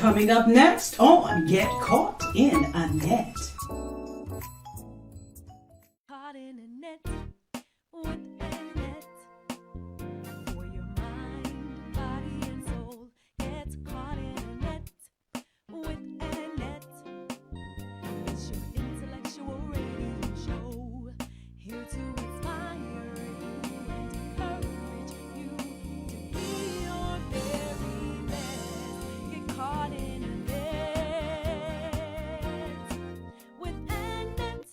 Coming up next on Get Caught in a Net. Caught in a net with ANet. For your mind, body, and soul. Get caught in a net with ANet. It's your intellectual radio show. Here to inspire you and encourage you to be your very best. Get caught in a net with ANet.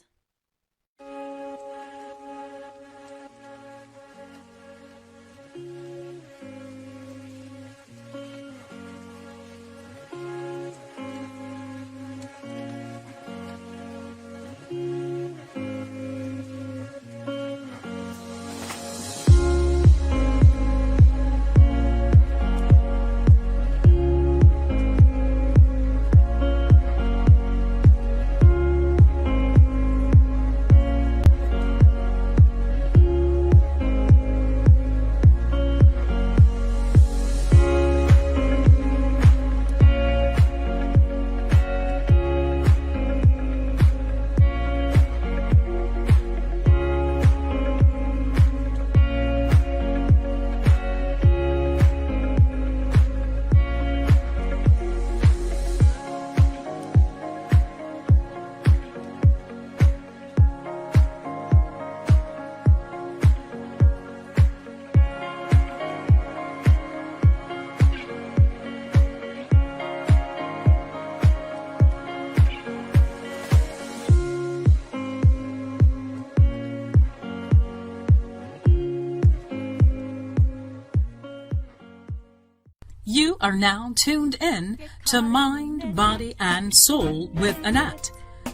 You are now tuned in to Mind, Body, and Soul with ANet,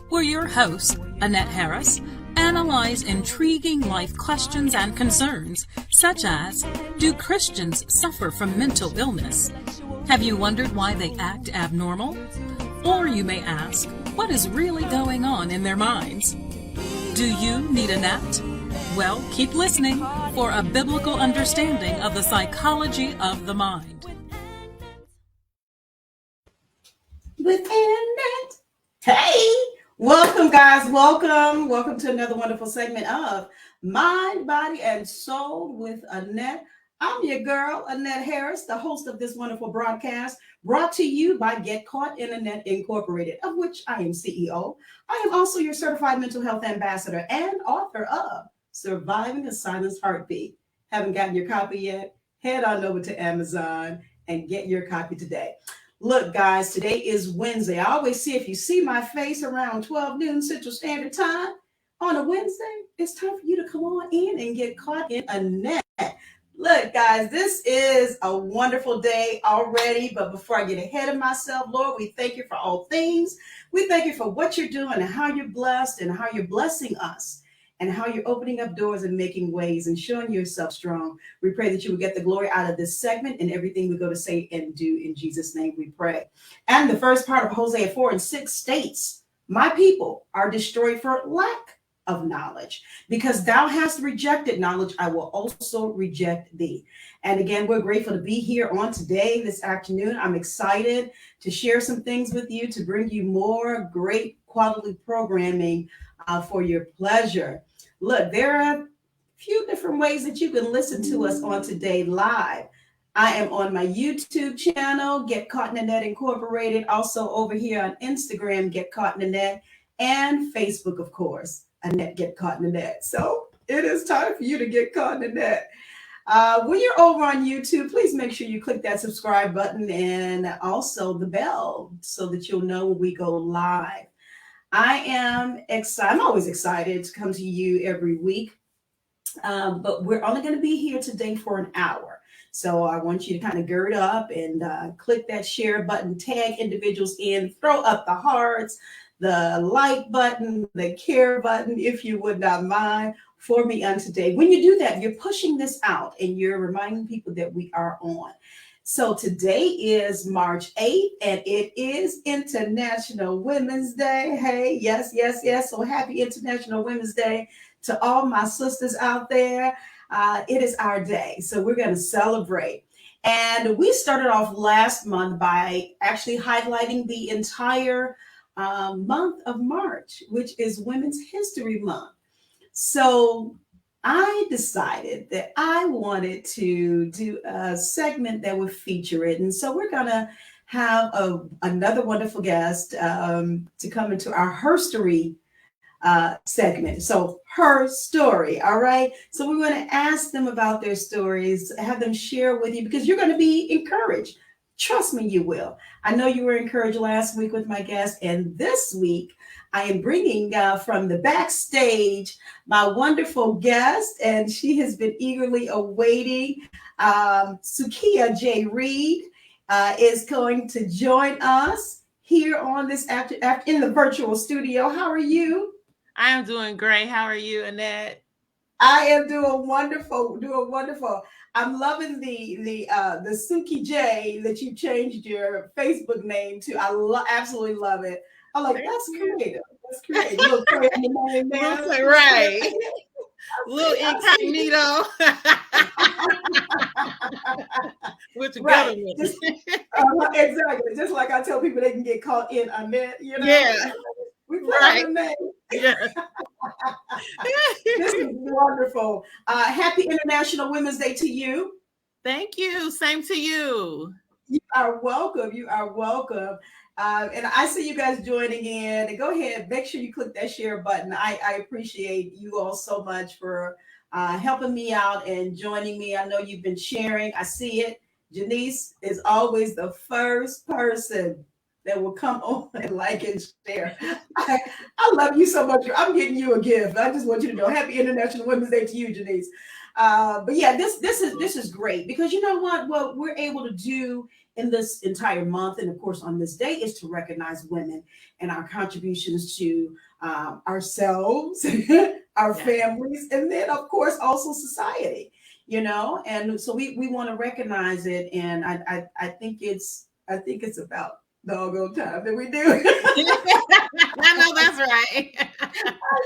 where your hosts, Annette Harris, analyze intriguing life questions and concerns, such as, do Christians suffer from mental illness? Have you wondered why they act abnormal? Or you may ask, what is really going on in their minds? Do you need a net? Well, keep listening for a biblical understanding of the psychology of the mind. With ANet. Hey, welcome guys, welcome to another wonderful segment of Mind, Body, and Soul with ANet. I'm your girl, Annette Harris, the host of this wonderful broadcast, brought to you by GetCaughtInANet Incorporated, of which I am CEO. I am also your certified mental health ambassador and author of Surviving a Silenced Heartbeat. Haven't gotten your copy yet? Head on over to Amazon and get your copy today. Look, guys, today is Wednesday. I always see, if you see my face around 12 noon Central Standard Time on a Wednesday, it's time for you to come on in and get caught in a net. Look, guys, this is a wonderful day already. But before I get ahead of myself, Lord, we thank you for all things. We thank you for what you're doing and how you're blessed and how you're blessing us, and how you're opening up doors and making ways and showing yourself strong. We pray that you will get the glory out of this segment and everything we go to say and do. In Jesus' name we pray. And the first part of Hosea 4:6 states, my people are destroyed for lack of knowledge. Because thou hast rejected knowledge, I will also reject thee. And again, we're grateful to be here on today, this afternoon. I'm excited to share some things with you, to bring you more great quality programming for your pleasure. Look, there are a few different ways that you can listen to us on today live. I am on my YouTube channel, GetCaughtInANet Incorporated, also over here on Instagram, GetCaughtInANet, and Facebook, of course, ANet GetCaughtInANet. So it is time for you to get caught in the net. When you're over on YouTube, please make sure you click that subscribe button and also the bell so that you'll know when we go live. I am excited. I'm always excited to come to you every week, but we're only going to be here today for an hour. So I want you to kind of gird up and click that share button, tag individuals in, throw up the hearts, the like button, the care button, if you would not mind, for me on today. When you do that, you're pushing this out and you're reminding people that we are on. So today is March 8th, and it is International Women's Day. Hey, yes. So happy International Women's Day to all my sisters out there. It is our day, so we're going to celebrate. And we started off last month by actually highlighting the entire month of March, which is Women's History Month. So I decided that I wanted to do a segment that would feature it. And so we're going to have another wonderful guest to come into our HERstory segment. So her story. All right. So we want to ask them about their stories, have them share with you because you're going to be encouraged. Trust me, you will. I know you were encouraged last week with my guest, and this week I am bringing from the backstage my wonderful guest, and she has been eagerly awaiting. Suki Jay is going to join us here on this after in the virtual studio. How are you? I am doing great. How are you, Annette? I am doing wonderful, I'm loving the Suki Jay that you changed your Facebook name to. I absolutely love it. I'm like, that's creative. That's creative. Little creative name there. Right. Little incognito. With the government. Exactly. Just like I tell people they can get caught in a net, you know? Yeah. We put right. On the name. Yeah. This is wonderful. Happy International Women's Day to you. Thank you. Same to you. You are welcome. You are welcome. And I see you guys joining in. And go ahead, make sure you click that share button. I appreciate you all so much for helping me out and joining me. I know you've been sharing. I see it. Janice is always the first person that will come on and like and share. I love you so much. I'm getting you a gift. I just want you to know, Happy International Women's Day to you, Janice. But yeah, this is great because you know what we're able to do in this entire month, and of course on this day, is to recognize women and our contributions to ourselves, our families, and then of course also society. You know, and so we want to recognize it, and I think it's about doggone time that we do. I know that's right.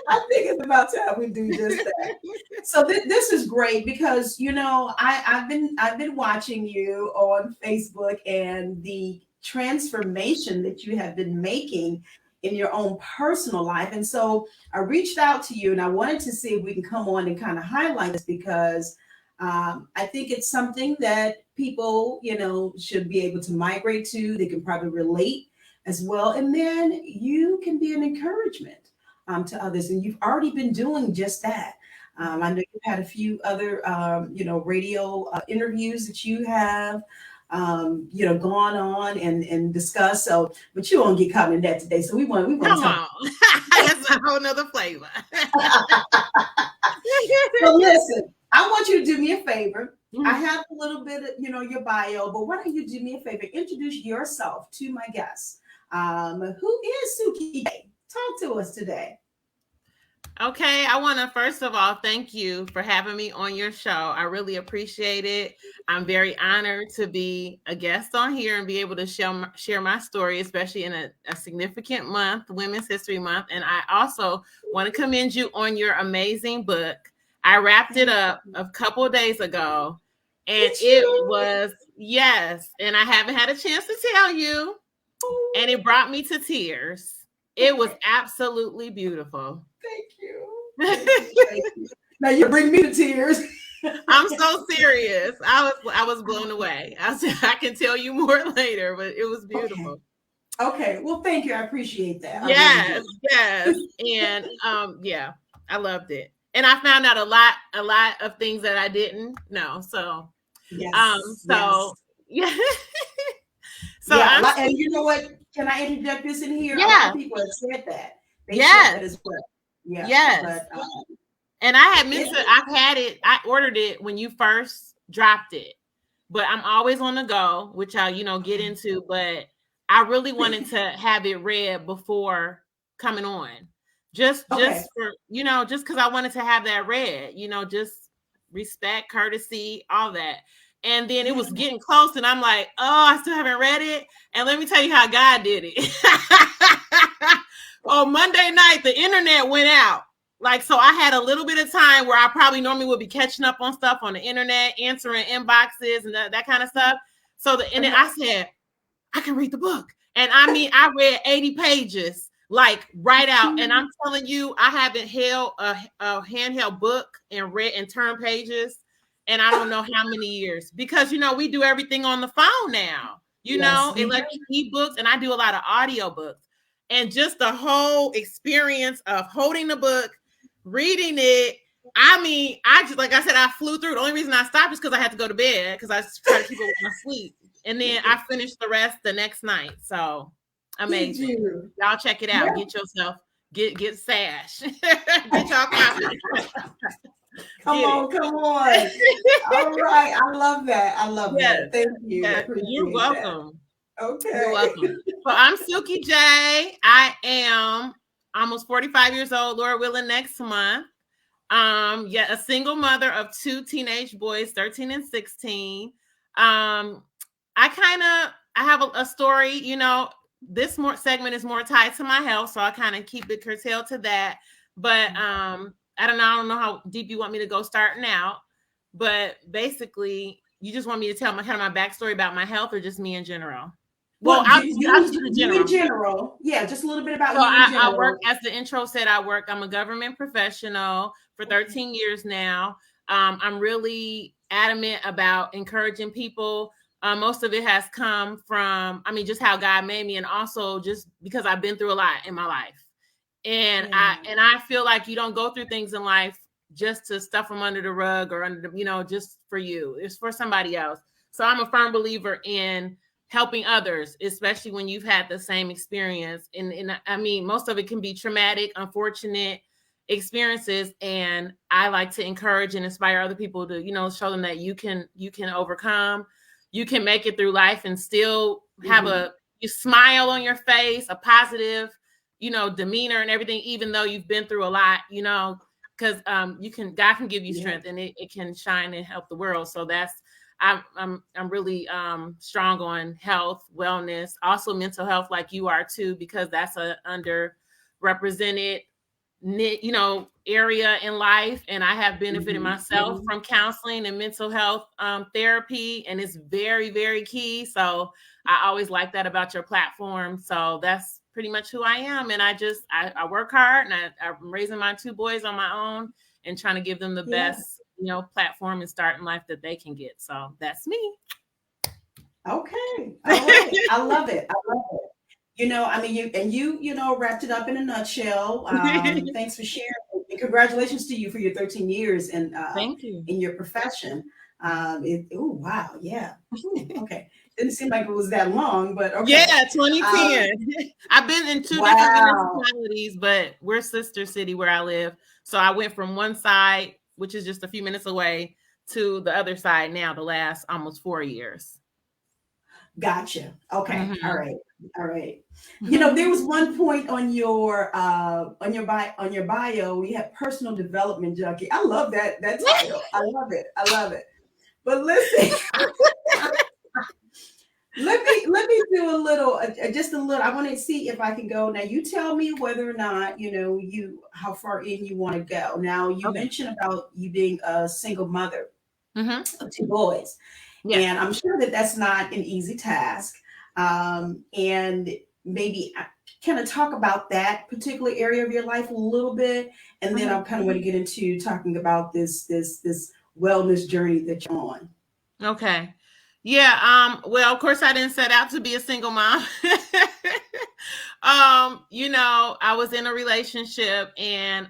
I think it's about time we do just that. So this is great because you know I've been watching you on Facebook and the transformation that you have been making in your own personal life, and so I reached out to you and I wanted to see if we can come on and kind of highlight this because I think it's something that people, you know, should be able to migrate to. They can probably relate as well. And then you can be an encouragement to others. And you've already been doing just that. I know you've had a few other, radio interviews that you have, gone on and discussed. So, but you won't get caught in that today. So we want come on. That's a whole nother flavor. So listen. I want you to do me a favor. Mm-hmm. I have a little bit of, your bio, but why don't you do me a favor? Introduce yourself to my guest. Who is Suki Jay? Talk to us today. Okay, I want to first of all thank you for having me on your show. I really appreciate it. I'm very honored to be a guest on here and be able to share my story, especially in a significant month, Women's History Month. And I also want to commend you on your amazing book. I wrapped it up a couple of days ago, and it was, yes, and I haven't had a chance to tell you, and it brought me to tears. It was absolutely beautiful. Thank you. Thank you. Now you bring me to tears. I'm so serious. I was blown away. I can tell you more later, but it was beautiful. Okay. Well, thank you. I appreciate that. Yes. And I loved it. And I found out a lot of things that I didn't know. So, yeah. So and you know what? Can I interject this in here? Yeah. A lot of people have said that. They said that as well. Yeah. Yes. But, and I had mentioned I ordered it when you first dropped it, but I'm always on the go, which I'll get into. But I really wanted to have it read before coming on. Just for, just because I wanted to have that read, just respect, courtesy, all that. And then it was getting close and I'm like, oh, I still haven't read it. And let me tell you how God did it. On Monday night, the internet went out Like, so I had a little bit of time where I probably normally would be catching up on stuff on the internet, answering inboxes and that kind of stuff. So and then I said, I can read the book. And I mean, I read 80 pages, like right out. And I'm telling you, I haven't held a handheld book and read and turned pages. And I don't know how many years, because, you know, we do everything on the phone now, you know, electronic ebooks, and I do a lot of audio books. And just the whole experience of holding the book, reading it. I mean, I just, like I said, I flew through. The only reason I stopped is because I had to go to bed, because I tried to keep up with my sleep. And then I finished the rest the next night. So amazing. Y'all check it out. Get yourself, get SASH. Get y'all copy. Come on. All right. I love that. Thank you. Yes. You're welcome. That. Okay. You're welcome. So I'm Suki Jay. I am almost 45 years old, Lord willing, next month. A single mother of 2 teenage boys, 13 and 16. I have a story, you know, this segment is more tied to my health, so I kind of keep it curtailed to that. But I don't know how deep you want me to go starting out, but basically you just want me to tell my backstory about my health, or just me in general? Well, I'll just do the general. In general. Yeah, just a little bit about you in general. I work, as the intro said, I'm a government professional for 13 years now. I'm really adamant about encouraging people. Most of it has come from, just how God made me, and also just because I've been through a lot in my life. And I feel like you don't go through things in life just to stuff them under the rug or just for you. It's for somebody else. So I'm a firm believer in helping others, especially when you've had the same experience. And most of it can be traumatic, unfortunate experiences. And I like to encourage and inspire other people to, show them that you can overcome, you can make it through life and still have you smile on your face, a positive, demeanor and everything, even though you've been through a lot, because God can give you strength, and it can shine and help the world. So I'm really strong on health, wellness, also mental health, like you are too, because that's a underrepresented area in life. And I have benefited myself from counseling and mental health therapy, and it's very, very key. So I always like that about your platform. So that's pretty much who I am. And I work hard, and I'm raising my 2 boys on my own and trying to give them the best, platform and start in life that they can get. So that's me. Okay. All right. I love it. You wrapped it up in a nutshell. Thanks for sharing. And congratulations to you for your 13 years and thank you in your profession. Wow. Yeah. Okay. Didn't seem like it was that long, but okay. Yeah, 2010. I've been in 2 different municipalities, but we're sister city where I live. So I went from one side, which is just a few minutes away, to the other side now, the last almost 4 years. Gotcha. Okay. All right. There was one point on your bio, we have personal development junkie. I love that title. I love it. But listen, let me do a little. I want to see if I can go. Now, you tell me whether or not how far in you want to go. Now, you mentioned about you being a single mother of 2 boys. Yeah. And I'm sure that that's not an easy task. And maybe kind of talk about that particular area of your life a little bit. And then I kind of want to get into talking about this wellness journey that you're on. Okay. Yeah. Well, of course, I didn't set out to be a single mom. I was in a relationship, and,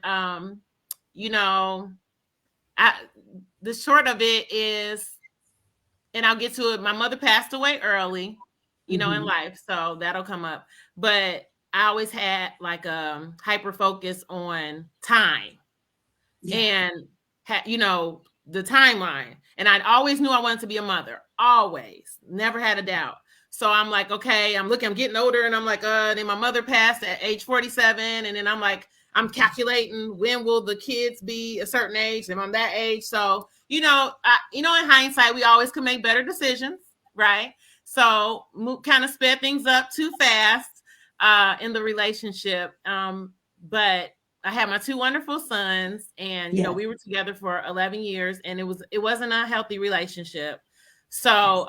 the short of it is, and I'll get to it. My mother passed away early, in life. So that'll come up. But I always had like a hyper focus on time and, the timeline. And I always knew I wanted to be a mother. Always. Never had a doubt. So I'm like, okay, I'm getting older, and I'm like, then my mother passed at age 47. And then I'm like, I'm calculating when will the kids be a certain age, and I'm that age. So, in hindsight, we always can make better decisions, right? So kind of sped things up too fast in the relationship. But I had my 2 wonderful sons, and you know, we were together for 11 years, and it wasn't a healthy relationship. So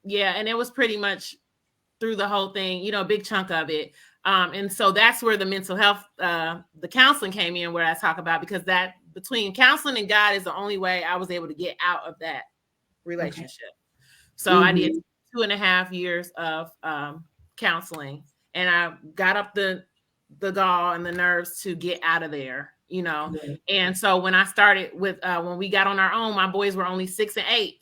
yeah, and it was pretty much through the whole thing, you know, a big chunk of it. And so that's where the mental health, the counseling came in, where I talk about, because that between counseling and God is the only way I was able to get out of that relationship. So I did 2.5 years of counseling, and I got up the gall and the nerves to get out of there, you know. And so when I started with when we got on our own, my boys were only 6 and 8.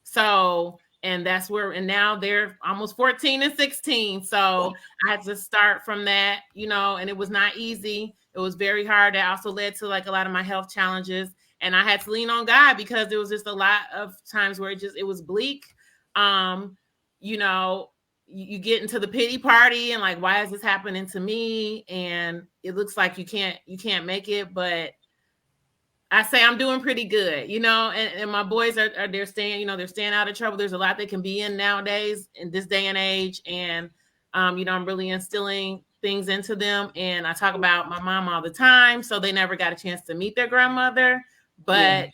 So, and that's where, and now they're almost 14 and 16. So I had to start from that, you know, and it was not easy. It was very hard. It also led to like a lot of my health challenges, and I had to lean on God, because there was just a lot of times where it was bleak. You know, you get into the pity party and like, why is this happening to me? And it looks like you can't make it, but I say I'm doing pretty good, you know, and my boys they're staying, you know, they're staying out of trouble. There's a lot they can be in nowadays in this day and age. And, you know, I'm really instilling things into them. And I talk about my mom all the time. So they never got a chance to meet their grandmother, but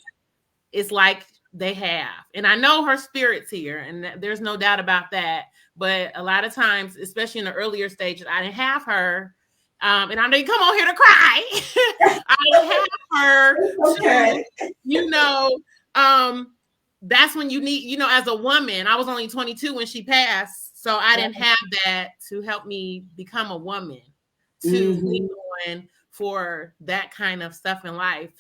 it's like they have. And I know her spirit's here, and there's no doubt about that. But a lot of times, especially in the earlier stages, I didn't have her. And I didn't come on here to cry. I didn't have her to, you know, that's when you need, you know, as a woman, I was only 22 when she passed. So I didn't have that to help me become a woman, to lean on for that kind of stuff in life,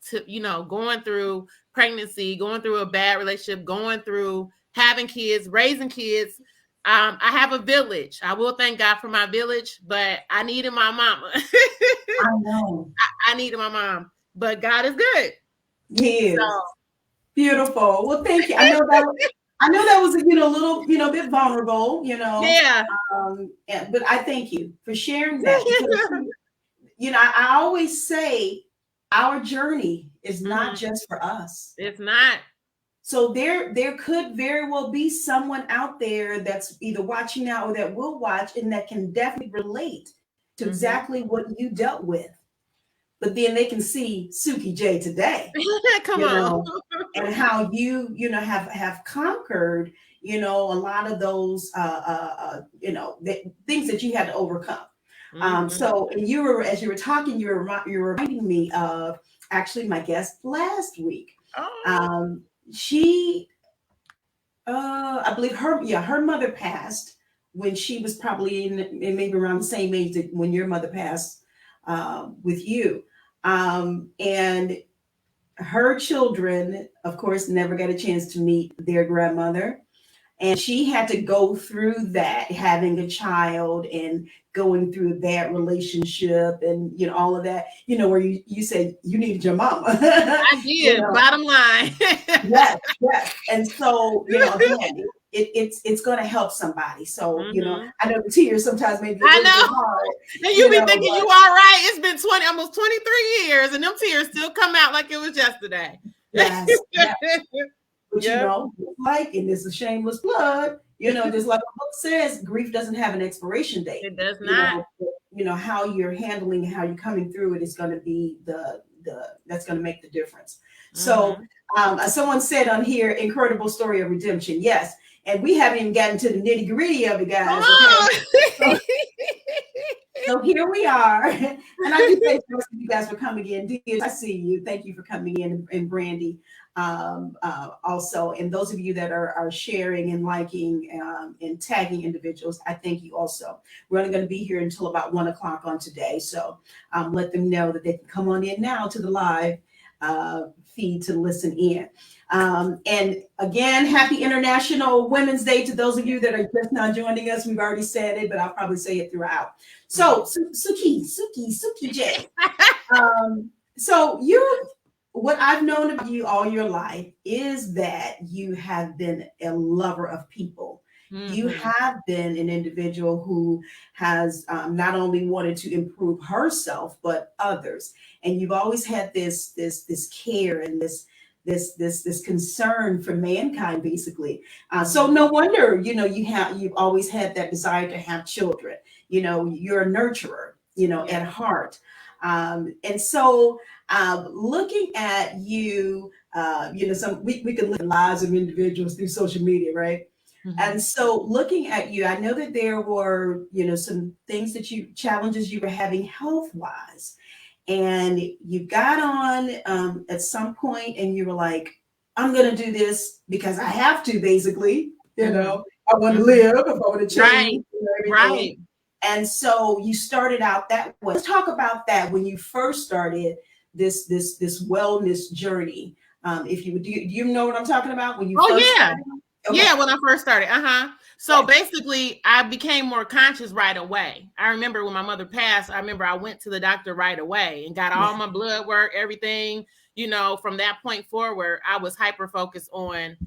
to, you know, going through pregnancy, going through a bad relationship, going through having kids, raising kids. I have a village. I will thank God for my village, but I needed my mama. I know. I needed my mom, but God is good. Yes. So. Beautiful. Well, thank you. I know that was, you know, a little, you know, bit vulnerable, you know. Yeah. But I thank you for sharing that. Because, you know, I always say our journey is not just for us. It's not. So there could very well be someone out there that's either watching now or that will watch, and that can definitely relate to exactly what you dealt with. But then they can see Suki Jay today. Come on. And how you know, have conquered, you know, a lot of those, you know, things that you had to overcome. So, and as you were talking, you were reminding me of actually my guest last week. She, I believe her mother passed when she was probably in maybe around the same age that when your mother passed with you. And her children, of course, never got a chance to meet their grandmother. And she had to go through that, having a child and going through a bad relationship and, you know, all of that, you know, where you said you needed your mama. I did, you know? Bottom line. Yes. And so, you know, again, it's going to help somebody. So, you know, I know the tears sometimes may be a little bit hard. And you be thinking you all right. It's been almost 23 years, and them tears still come out like it was yesterday. Yes. But you know, like, and it's a shameless plug, you know, just like the book says, grief doesn't have an expiration date. It does not. You know, how you're handling, how you're coming through it is going to be that's going to make the difference. So someone said on here, incredible story of redemption. Yes. And we haven't even gotten to the nitty gritty of it, guys. Okay? So here we are. And I do thank you guys for coming in. Diaz, I see you. Thank you for coming in. And Brandy also. And those of you that are sharing and liking and tagging individuals, I thank you also. We're only going to be here until about 1 o'clock on today. So let them know that they can come on in now to the live feed to listen in. And again, happy International Women's Day to those of you that are just now joining us. We've already said it, but I'll probably say it throughout. So Suki Jay. So what I've known about you all your life is that you have been a lover of people. You have been an individual who has not only wanted to improve herself, but others. And you've always had this care and this concern for mankind, basically. So no wonder, you know, you've always had that desire to have children. You know, you're a nurturer, you know, at heart. And so looking at you, we can look at lives of individuals through social media, right? Mhm. And so looking at you, I know that there were, some things challenges you were having health-wise. And you got on at some point and you were like, I'm going to do this because I have to, basically. I want to live, if I want to change. Right. And so you started out that way. Let's talk about that when you first started this wellness journey. If you would, do you know what I'm talking about when you first started? Okay. Yeah, when I first started. So basically, I became more conscious right away. I remember when my mother passed, I went to the doctor right away and got all my blood work, everything. From that point forward, I was hyper focused on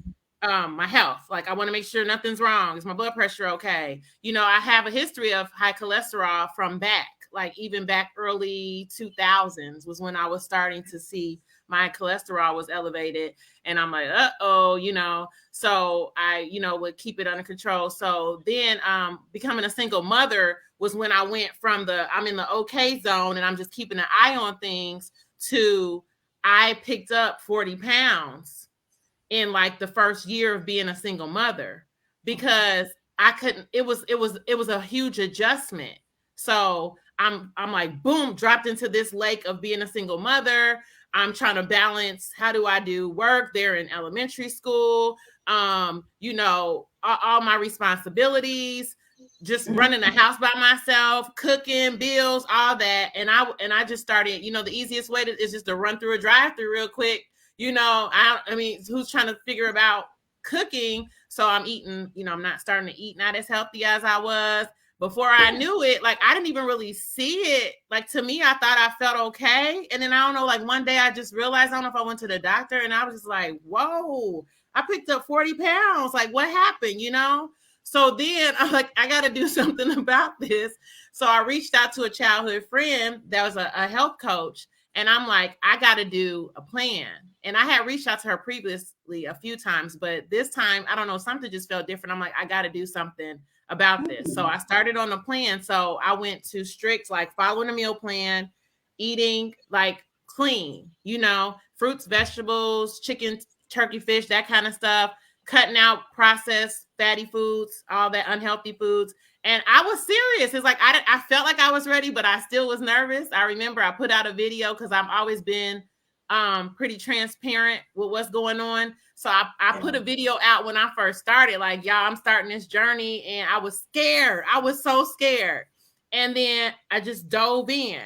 my health. Like, I want to make sure nothing's wrong. Is my blood pressure okay? I have a history of high cholesterol from even back early 2000s was when I was starting to see my cholesterol was elevated. And I'm like, so I, would keep it under control. So then becoming a single mother was when I went from I'm in the okay zone and I'm just keeping an eye on things to I picked up 40 pounds in like the first year of being a single mother, because I couldn't, it was a huge adjustment. So I'm like, boom, dropped into this lake of being a single mother. I'm trying to balance, how do I do work? They're in elementary school, all my responsibilities, just running the house by myself, cooking, bills, all that. And I just started, the easiest way is just to run through a drive-through real quick. Who's trying to figure about cooking? So I'm eating, I'm not starting to eat not as healthy as I was. Before I knew it, like, I didn't even really see it. Like, to me, I thought I felt okay. And then I don't know, like, one day I just realized, I don't know if I went to the doctor, and I was just like, whoa, I picked up 40 pounds. Like, what happened, So then I'm like, I got to do something about this. So I reached out to a childhood friend that was a health coach. And I'm like, I got to do a plan. And I had reached out to her previously a few times, but this time, I don't know, something just felt different. I'm like, I got to do something about this. So I started on a plan. So I went to strict, like, following a meal plan, eating like clean, fruits, vegetables, chicken, turkey, fish, that kind of stuff, cutting out processed fatty foods, all that unhealthy foods. And I was serious. It's like, I felt like I was ready, but I still was nervous. I remember I put out a video because I've always been pretty transparent with what's going on. So I put a video out when I first started, like, y'all, I'm starting this journey, and I was scared. I was so scared. And then I just dove in,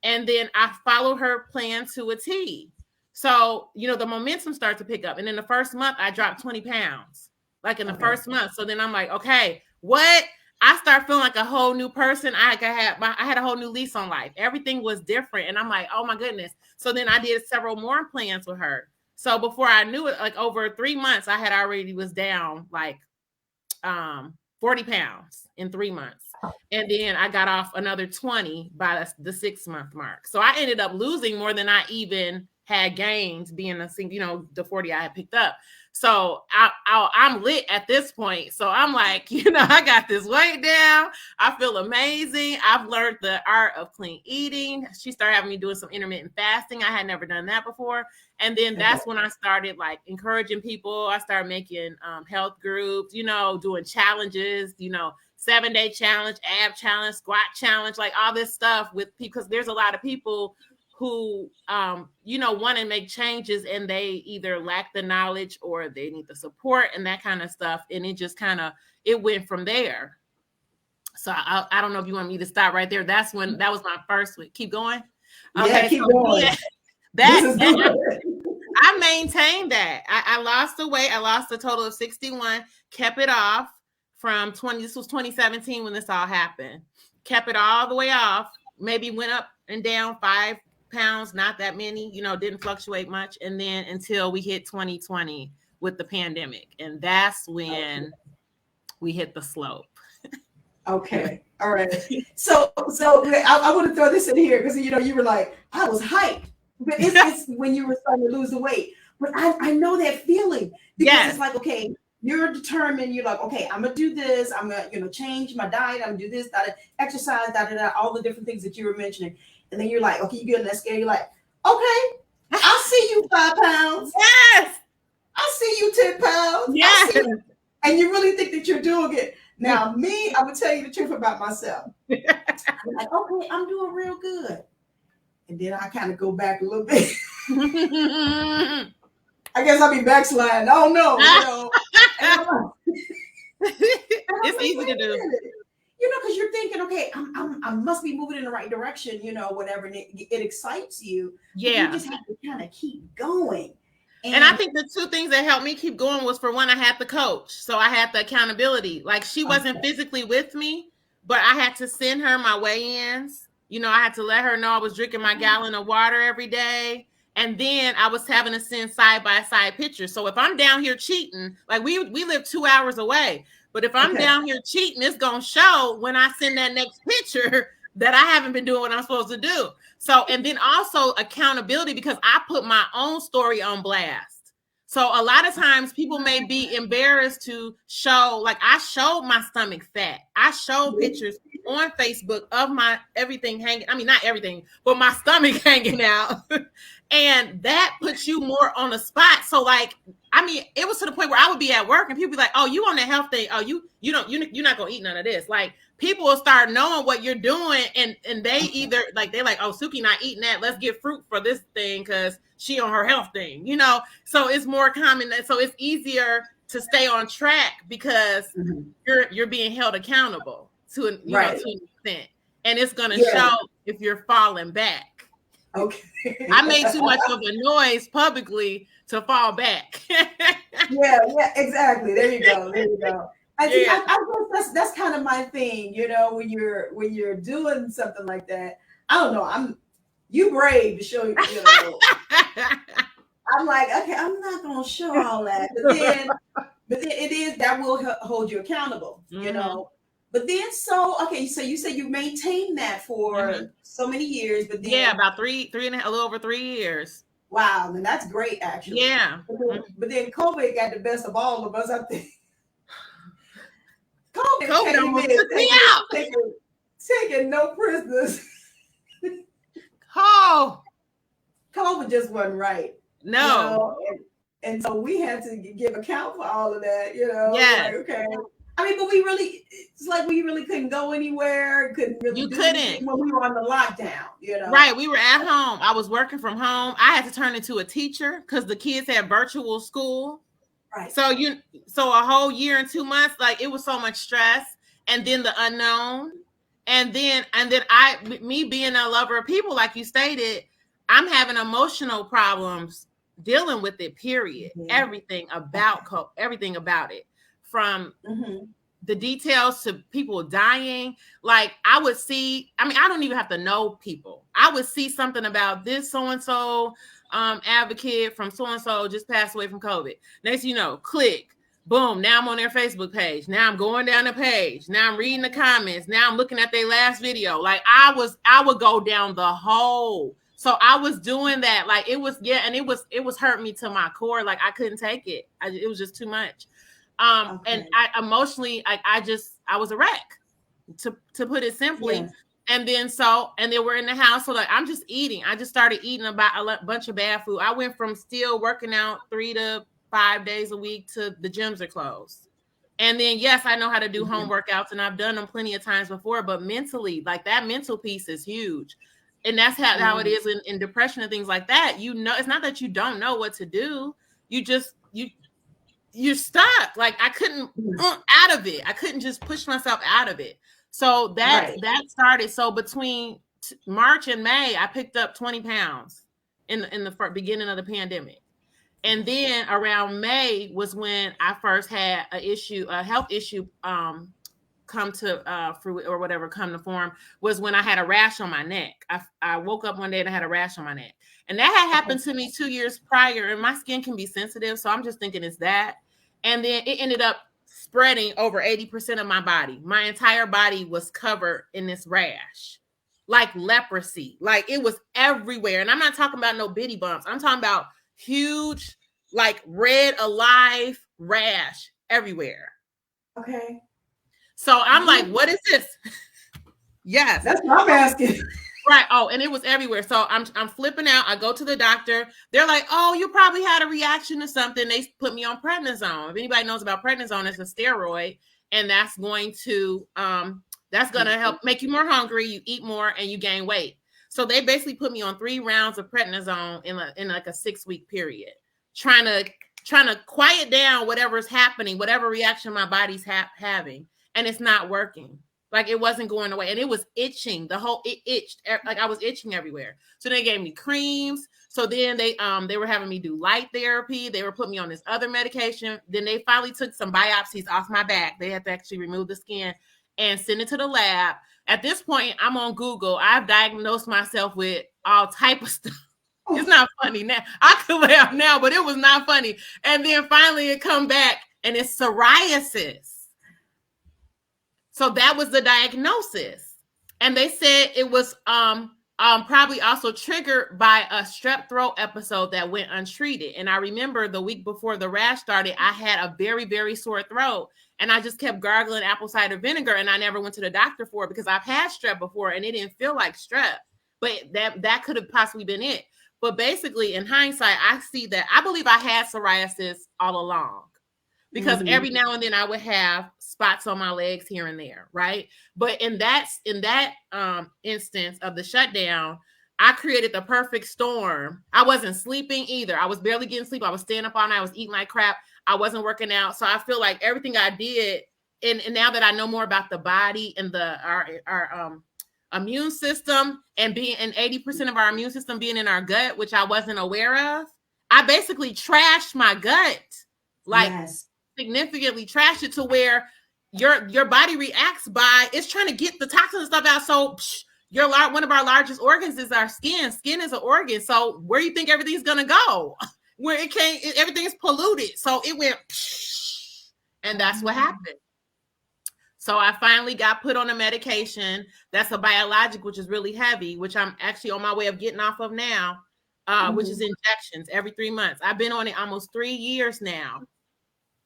and then I followed her plan to a T. So, the momentum started to pick up. And in the first month, I dropped 20 pounds, like in the first month. So then I'm like, okay, what? I start feeling like a whole new person. I had a whole new lease on life. Everything was different. And I'm like, oh my goodness. So then I did several more plans with her. So before I knew it, like over 3 months, I had already was down like 40 pounds in 3 months. And then I got off another 20 by the 6 month mark. So I ended up losing more than I even had gained being the 40 I had picked up. So I'm lit at this point. So I'm like, I got this weight down. I feel amazing. I've learned the art of clean eating. She started having me doing some intermittent fasting. I had never done that before. And then that's when I started like encouraging people. I started making health groups, doing challenges, 7-day challenge, ab challenge, squat challenge, like all this stuff with people, because there's a lot of people who, want to make changes, and they either lack the knowledge or they need the support and that kind of stuff. And it just it went from there. So I don't know if you want me to stop right there. That was my first one. Keep going. Okay, yeah, keep going. I maintained that. I lost the weight. I lost a total of 61, kept it off from this was 2017 when this all happened. Kept it all the way off, maybe went up and down 5 pounds, not that many, didn't fluctuate much. And then until we hit 2020 with the pandemic. And that's when we hit the slope. Okay. All right. So I want to throw this in here because, you were like, I was hyped, but it's when you were starting to lose the weight. But I know that feeling because it's like, okay, you're determined. You're like, okay, I'm gonna do this. I'm gonna, change my diet. I'm gonna do this, that, exercise, all the different things that you were mentioning. And then you're like, okay, you get in that scale. You're like, okay, I see you 5 pounds. Yes. I see you 10 pounds. Yes. And you really think that you're doing it. Now, me, I would tell you the truth about myself. I'm like, okay, I'm doing real good. And then I kind of go back a little bit. I guess I'll be backsliding. I don't know. It's easy to do. Because you're thinking, okay, I must be moving in the right direction, whatever. And it excites you. Yeah. You just have to kind of keep going. And I think the 2 things that helped me keep going was, for one, I had the coach. So I had the accountability. Like, she wasn't physically with me, but I had to send her my weigh-ins. I had to let her know I was drinking my gallon of water every day. And then I was having to send side-by-side pictures. So if I'm down here cheating, like we live 2 hours away, but if I'm down here cheating, it's going to show when I send that next picture that I haven't been doing what I'm supposed to do. So, and then also accountability, because I put my own story on blast. So a lot of times people may be embarrassed to show, like, I showed my stomach fat. I showed pictures on Facebook of my everything hanging. I mean, not everything, but my stomach hanging out. And that puts you more on the spot. So, like, I mean, it was to the point where I would be at work and people be like, oh, you on the health thing. Oh, you're not going to eat none of this. Like, people will start knowing what you're doing. And they either like, they're like, oh, Suki not eating that. Let's get fruit for this thing because she on her health thing, So it's more common. So it's easier to stay on track because you're being held accountable to an extent. And it's going to show if you're falling back. Okay. I made too much of a noise publicly to fall back. yeah, exactly. There you go. I guess that's kind of my thing, when you're doing something like that. I don't know. You brave to show, I'm like, okay, I'm not gonna show all that, but then it is that will hold you accountable, But then, so you said you maintained that for so many years, but then about three and a little over 3 years. Wow, then that's great, actually. Yeah. But then COVID got the best of all of us, I think. COVID almost took me out. Taking no prisoners. Oh, COVID just wasn't right. No. And so we had to give account for all of that, Yeah. Like, okay. I mean, but it's like we really couldn't go anywhere. Couldn't really couldn't when we were on the lockdown, Right. We were at home. I was working from home. I had to turn into a teacher because the kids had virtual school. Right. So a whole year and 2 months, like, it was so much stress, and then the unknown, and then me being a lover of people, like you stated, I'm having emotional problems dealing with it. Period. Everything about it, from the details to people dying. Like, I would see. I mean, I don't even have to know people. I would see something about this so and so. Advocate from so-and-so just passed away from COVID. Next you know, click, boom, now I'm on their Facebook page. Now I'm going down the page. Now I'm reading the comments. Now I'm looking at their last video. Like, I would go down the hole. So I was doing that. Like, it was hurting me to my core. Like, I couldn't take it. It was just too much. And I emotionally, I was a wreck, to put it simply. Yeah. And then we're in the house. So, like, I'm just eating. I just started eating about a bunch of bad food. I went from still working out 3 to 5 days a week to the gyms are closed. And then, yes, I know how to do home workouts, and I've done them plenty of times before, but mentally, like, that mental piece is huge. And that's how it is in depression and things like that. It's not that you don't know what to do. You're stuck. Like, I couldn't out of it. I couldn't just push myself out of it. So that started. So between March and May, I picked up 20 pounds in the beginning of the pandemic. And then around May was when I first had a health issue come to form, was when I had a rash on my neck. I woke up one day and I had a rash on my neck. And that had happened to me 2 years prior, and my skin can be sensitive. So I'm just thinking it's that. And then it ended up spreading over 80% of my body. My entire body was covered in this rash, like leprosy. Like, it was everywhere. And I'm not talking about no bitty bumps. I'm talking about huge, like, red alive rash everywhere. Okay. So I'm like, what is this? Yes. That's what I'm asking. Right. Oh, and it was everywhere. So I'm flipping out. I go to the doctor. They're like, oh, you probably had a reaction to something. They put me on prednisone. If anybody knows about prednisone, it's a steroid, and that's going to help make you more hungry. You eat more and you gain weight. So they basically put me on 3 rounds of prednisone in like a 6-week period, trying to quiet down whatever's happening, whatever reaction my body's having, and it's not working. Like it wasn't going away, and it was itching. It itched, like I was itching everywhere. So they gave me creams. So then they were having me do light therapy. They were putting me on this other medication. Then they finally took some biopsies off my back. They had to actually remove the skin and send it to the lab. At this point, I'm on Google. I've diagnosed myself with all type of stuff. It's not funny now. I could laugh now, but it was not funny. And then finally it come back, and it's psoriasis. So that was the diagnosis. And they said it was probably also triggered by a strep throat episode that went untreated. And I remember the week before the rash started, I had a very, very sore throat. And I just kept gargling apple cider vinegar. And I never went to the doctor for it because I've had strep before and it didn't feel like strep. But that could have possibly been it. But basically, in hindsight, I see that I believe I had psoriasis all along. Because every now and then I would have spots on my legs here and there, right? But in that instance of the shutdown, I created the perfect storm. I wasn't sleeping either. I was barely getting sleep. I was staying up all night. I was eating like crap. I wasn't working out. So I feel like everything I did, and now that I know more about the body and our immune system and 80% of our immune system being in our gut, which I wasn't aware of, I basically trashed my gut. Like, yes. Significantly trash it to where your body reacts by it's trying to get the toxins and stuff out. So one of our largest organs is our skin. Skin is an organ. So where do you think everything's gonna go? Where everything is polluted. So it went, and that's what happened. So I finally got put on a medication that's a biologic, which is really heavy, which I'm actually on my way of getting off of now, which is injections every 3 months. I've been on it almost 3 years now.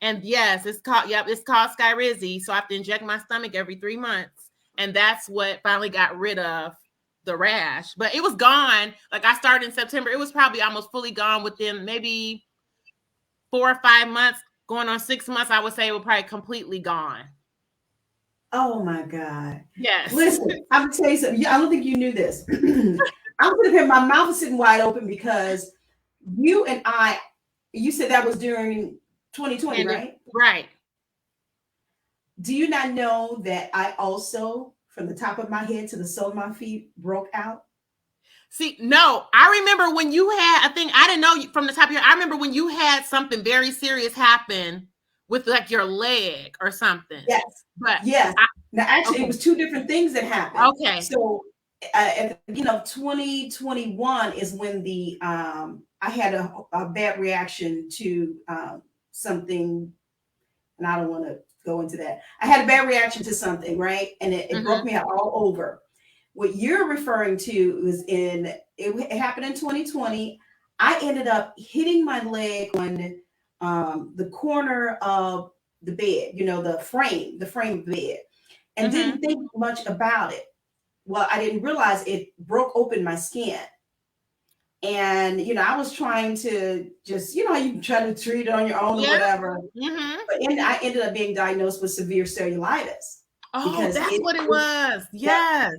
And yes, it's called Skyrizi. So I have to inject my stomach every 3 months. And that's what finally got rid of the rash. But it was gone. Like I started in September. It was probably almost fully gone within maybe 4 or 5 months, going on 6 months. I would say it was probably completely gone. Oh my God. Yes. Listen, I'm gonna tell you something. I don't think you knew this. I'm sitting here, my mouth is sitting wide open because you said that was during 2020, right? Right. Do you not know that I also, from the top of my head to the sole of my feet, broke out? See, no, I remember when you had, I didn't know from the top of your, I remember when you had something very serious happen with like your leg or something. Yes. But yes. Now, actually, It was 2 different things that happened. Okay. So, 2021 is when I had a bad reaction to something, and I don't want to go into that. I had a bad reaction to something, right? And it broke me out all over. What you're referring to was it happened in 2020. I ended up hitting my leg on the corner of the bed, the frame of the bed, and didn't think much about it. Well, I didn't realize it broke open my skin. And, I was trying to just, you try to treat it on your own or whatever. But I ended up being diagnosed with severe cellulitis. Oh, that's what it was. Yes.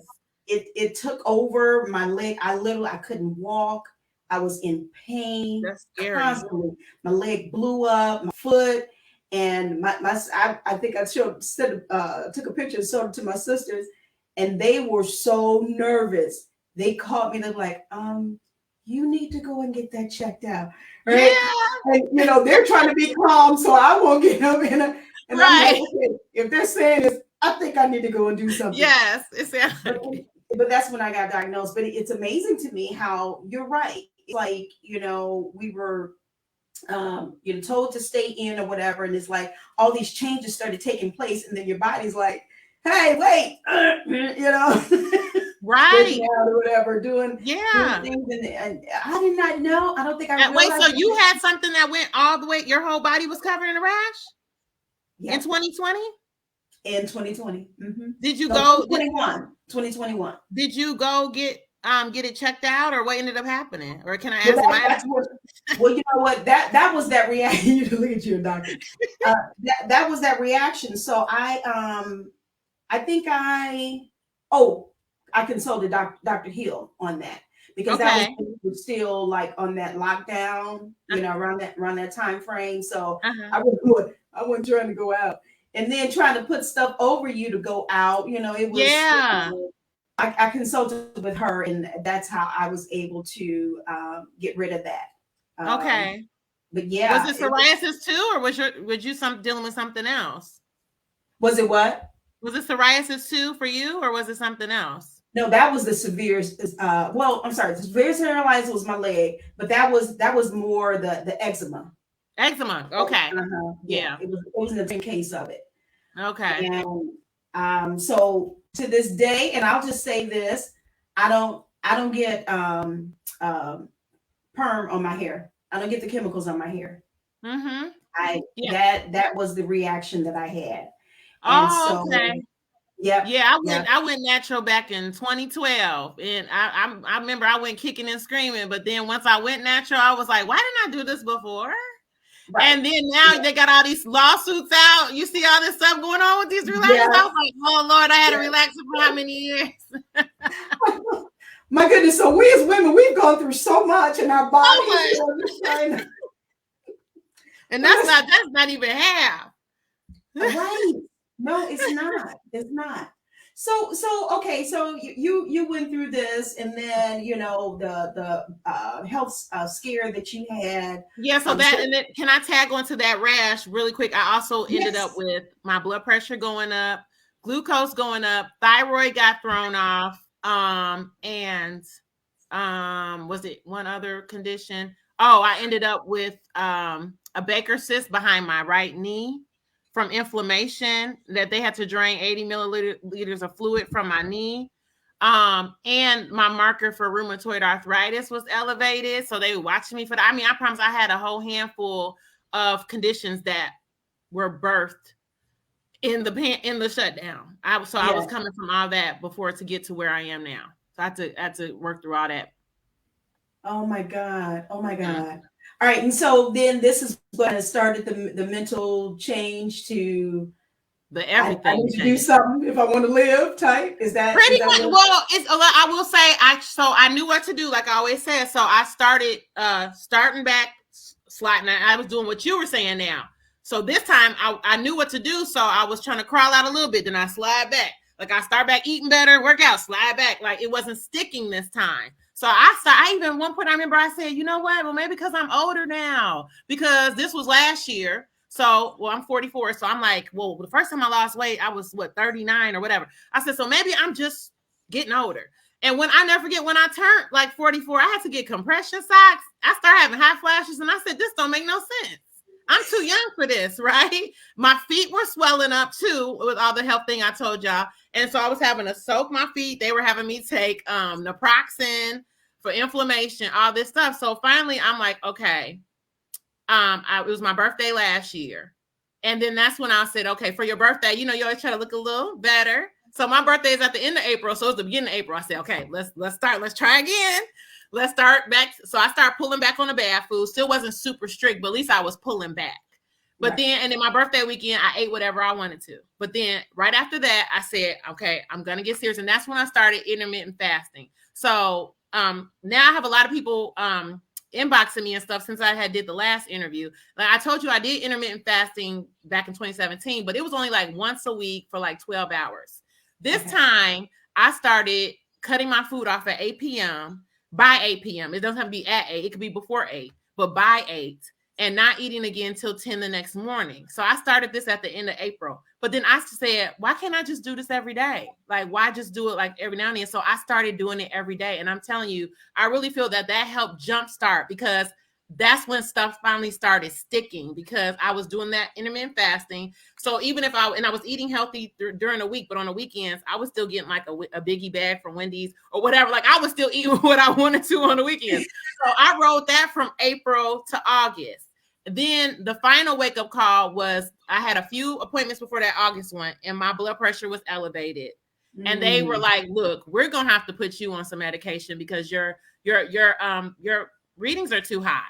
It took over my leg. I couldn't walk. I was in pain. That's scary. Constantly. My leg blew up, my foot. And I think I took a picture and showed it to my sisters. And they were so nervous. They called me. They're like, you need to go and get that checked out. Right? Yeah. And, they're trying to be calm, so I won't get up and right. I'm like, okay, if they're saying this, I think I need to go and do something. Yes. But that's when I got diagnosed. But it's amazing to me how you're right. It's like, we were told to stay in or whatever. And it's like all these changes started taking place. And then your body's like, hey, wait, right, or whatever, doing things. And I did not know. I don't think I wait. So you had something that went all the way. Your whole body was covered in a rash. Yeah. In 2020? In 2020. Did you No, go 2021. Did you go get it checked out, or what ended up happening? Or can I Well, ask? well, you know what? That was that reaction. You look at your doctor. That was that reaction. So I think I consulted Dr. Hill on that, because that was Okay. when we were still like on that lockdown, around that time frame. So Uh-huh. I wasn't trying to go out, and then trying to put stuff over you to go out. It was. Yeah. I consulted with her, and that's how I was able to get rid of that. Okay. But yeah, Was it psoriasis too, or was you dealing with something else? Was it what? Was it psoriasis too for you, or was it something else? No, that was the severe. Well, I'm sorry. The severe psoriasis was my leg, but that was more the eczema. Eczema. Okay. Yeah. It was in the case of it. Okay. And so to this day, and I'll just say this: I don't get perm on my hair. I don't get the chemicals on my hair. Mm-hmm. That was the reaction that I had. And okay. Yeah. I went natural back in 2012, and I remember I went kicking and screaming. But then once I went natural, I was like, why didn't I do this before? Right. And then now they got all these lawsuits out. You see all this stuff going on with these relaxers. I was like, oh Lord, I had to relax for how many years? My goodness. So we as women, we've gone through so much in our bodies. And that's not even half. Right. No, it's not. It's not. So okay. So you went through this, and then the health scare that you had. Yeah. So and then can I tag onto that rash really quick? I also ended up with my blood pressure going up, glucose going up, thyroid got thrown off, and was it one other condition? Oh, I ended up with a Baker cyst behind my right knee from inflammation, that they had to drain 80 milliliters of fluid from my knee. And my marker for rheumatoid arthritis was elevated. So they were watching me for that. I mean, I promise I had a whole handful of conditions that were birthed in the shutdown. I was coming from all that before to get to where I am now. So I had to work through all that. Oh my God. Oh my God. All right. And so then this is when it started the mental change to the everything. I need to do something if I want to live type. Is that pretty much? Well, it's a lot. I will say I knew what to do, like I always said. So I started starting back, sliding. I was doing what you were saying now. So this time I knew what to do. So I was trying to crawl out a little bit, then I slide back. Like I start back eating better, work out, slide back. Like it wasn't sticking this time. So I even at one point I remember I said, you know what? Well, maybe because I'm older now, because this was last year. So, I'm 44. So I'm like, well, the first time I lost weight, I was 39 or whatever. I said, so maybe I'm just getting older. And when I never forget, when I turned like 44, I had to get compression socks. I started having hot flashes, and I said, this don't make no sense. I'm too young for this, right? My feet were swelling up too with all the health thing I told y'all. And so I was having to soak my feet. They were having me take naproxen for inflammation, all this stuff. So finally I'm like, okay, it was my birthday last year. And then that's when I said, okay, for your birthday, you always try to look a little better. So my birthday is at the end of April. So it's the beginning of April. I said, okay, let's start. Let's try again. Let's start back. So I started pulling back on the bad food. Still wasn't super strict, but at least I was pulling back. But then my birthday weekend, I ate whatever I wanted to. But then right after that, I said, okay, I'm going to get serious. And that's when I started intermittent fasting. So now I have a lot of people inboxing me and stuff since I did the last interview. Like I told you, I did intermittent fasting back in 2017, but it was only like once a week for like 12 hours. This time I started cutting my food off at 8 p.m. by 8 p.m. It doesn't have to be at 8. It could be before 8, but by 8, and not eating again till 10 the next morning. So I started this at the end of April. But then I said, why can't I just do this every day? Like, why just do it like every now and then? So I started doing it every day. And I'm telling you, I really feel that helped jumpstart, because that's when stuff finally started sticking, because I was doing that intermittent fasting. So even if I was eating healthy during the week, but on the weekends, I was still getting like a biggie bag from Wendy's or whatever. Like I was still eating what I wanted to on the weekends. So I rode that from April to August. then the final wake up call was I had a few appointments before that August one, and my blood pressure was elevated. And they were like, "Look, we're gonna have to put you on some medication because your readings are too high."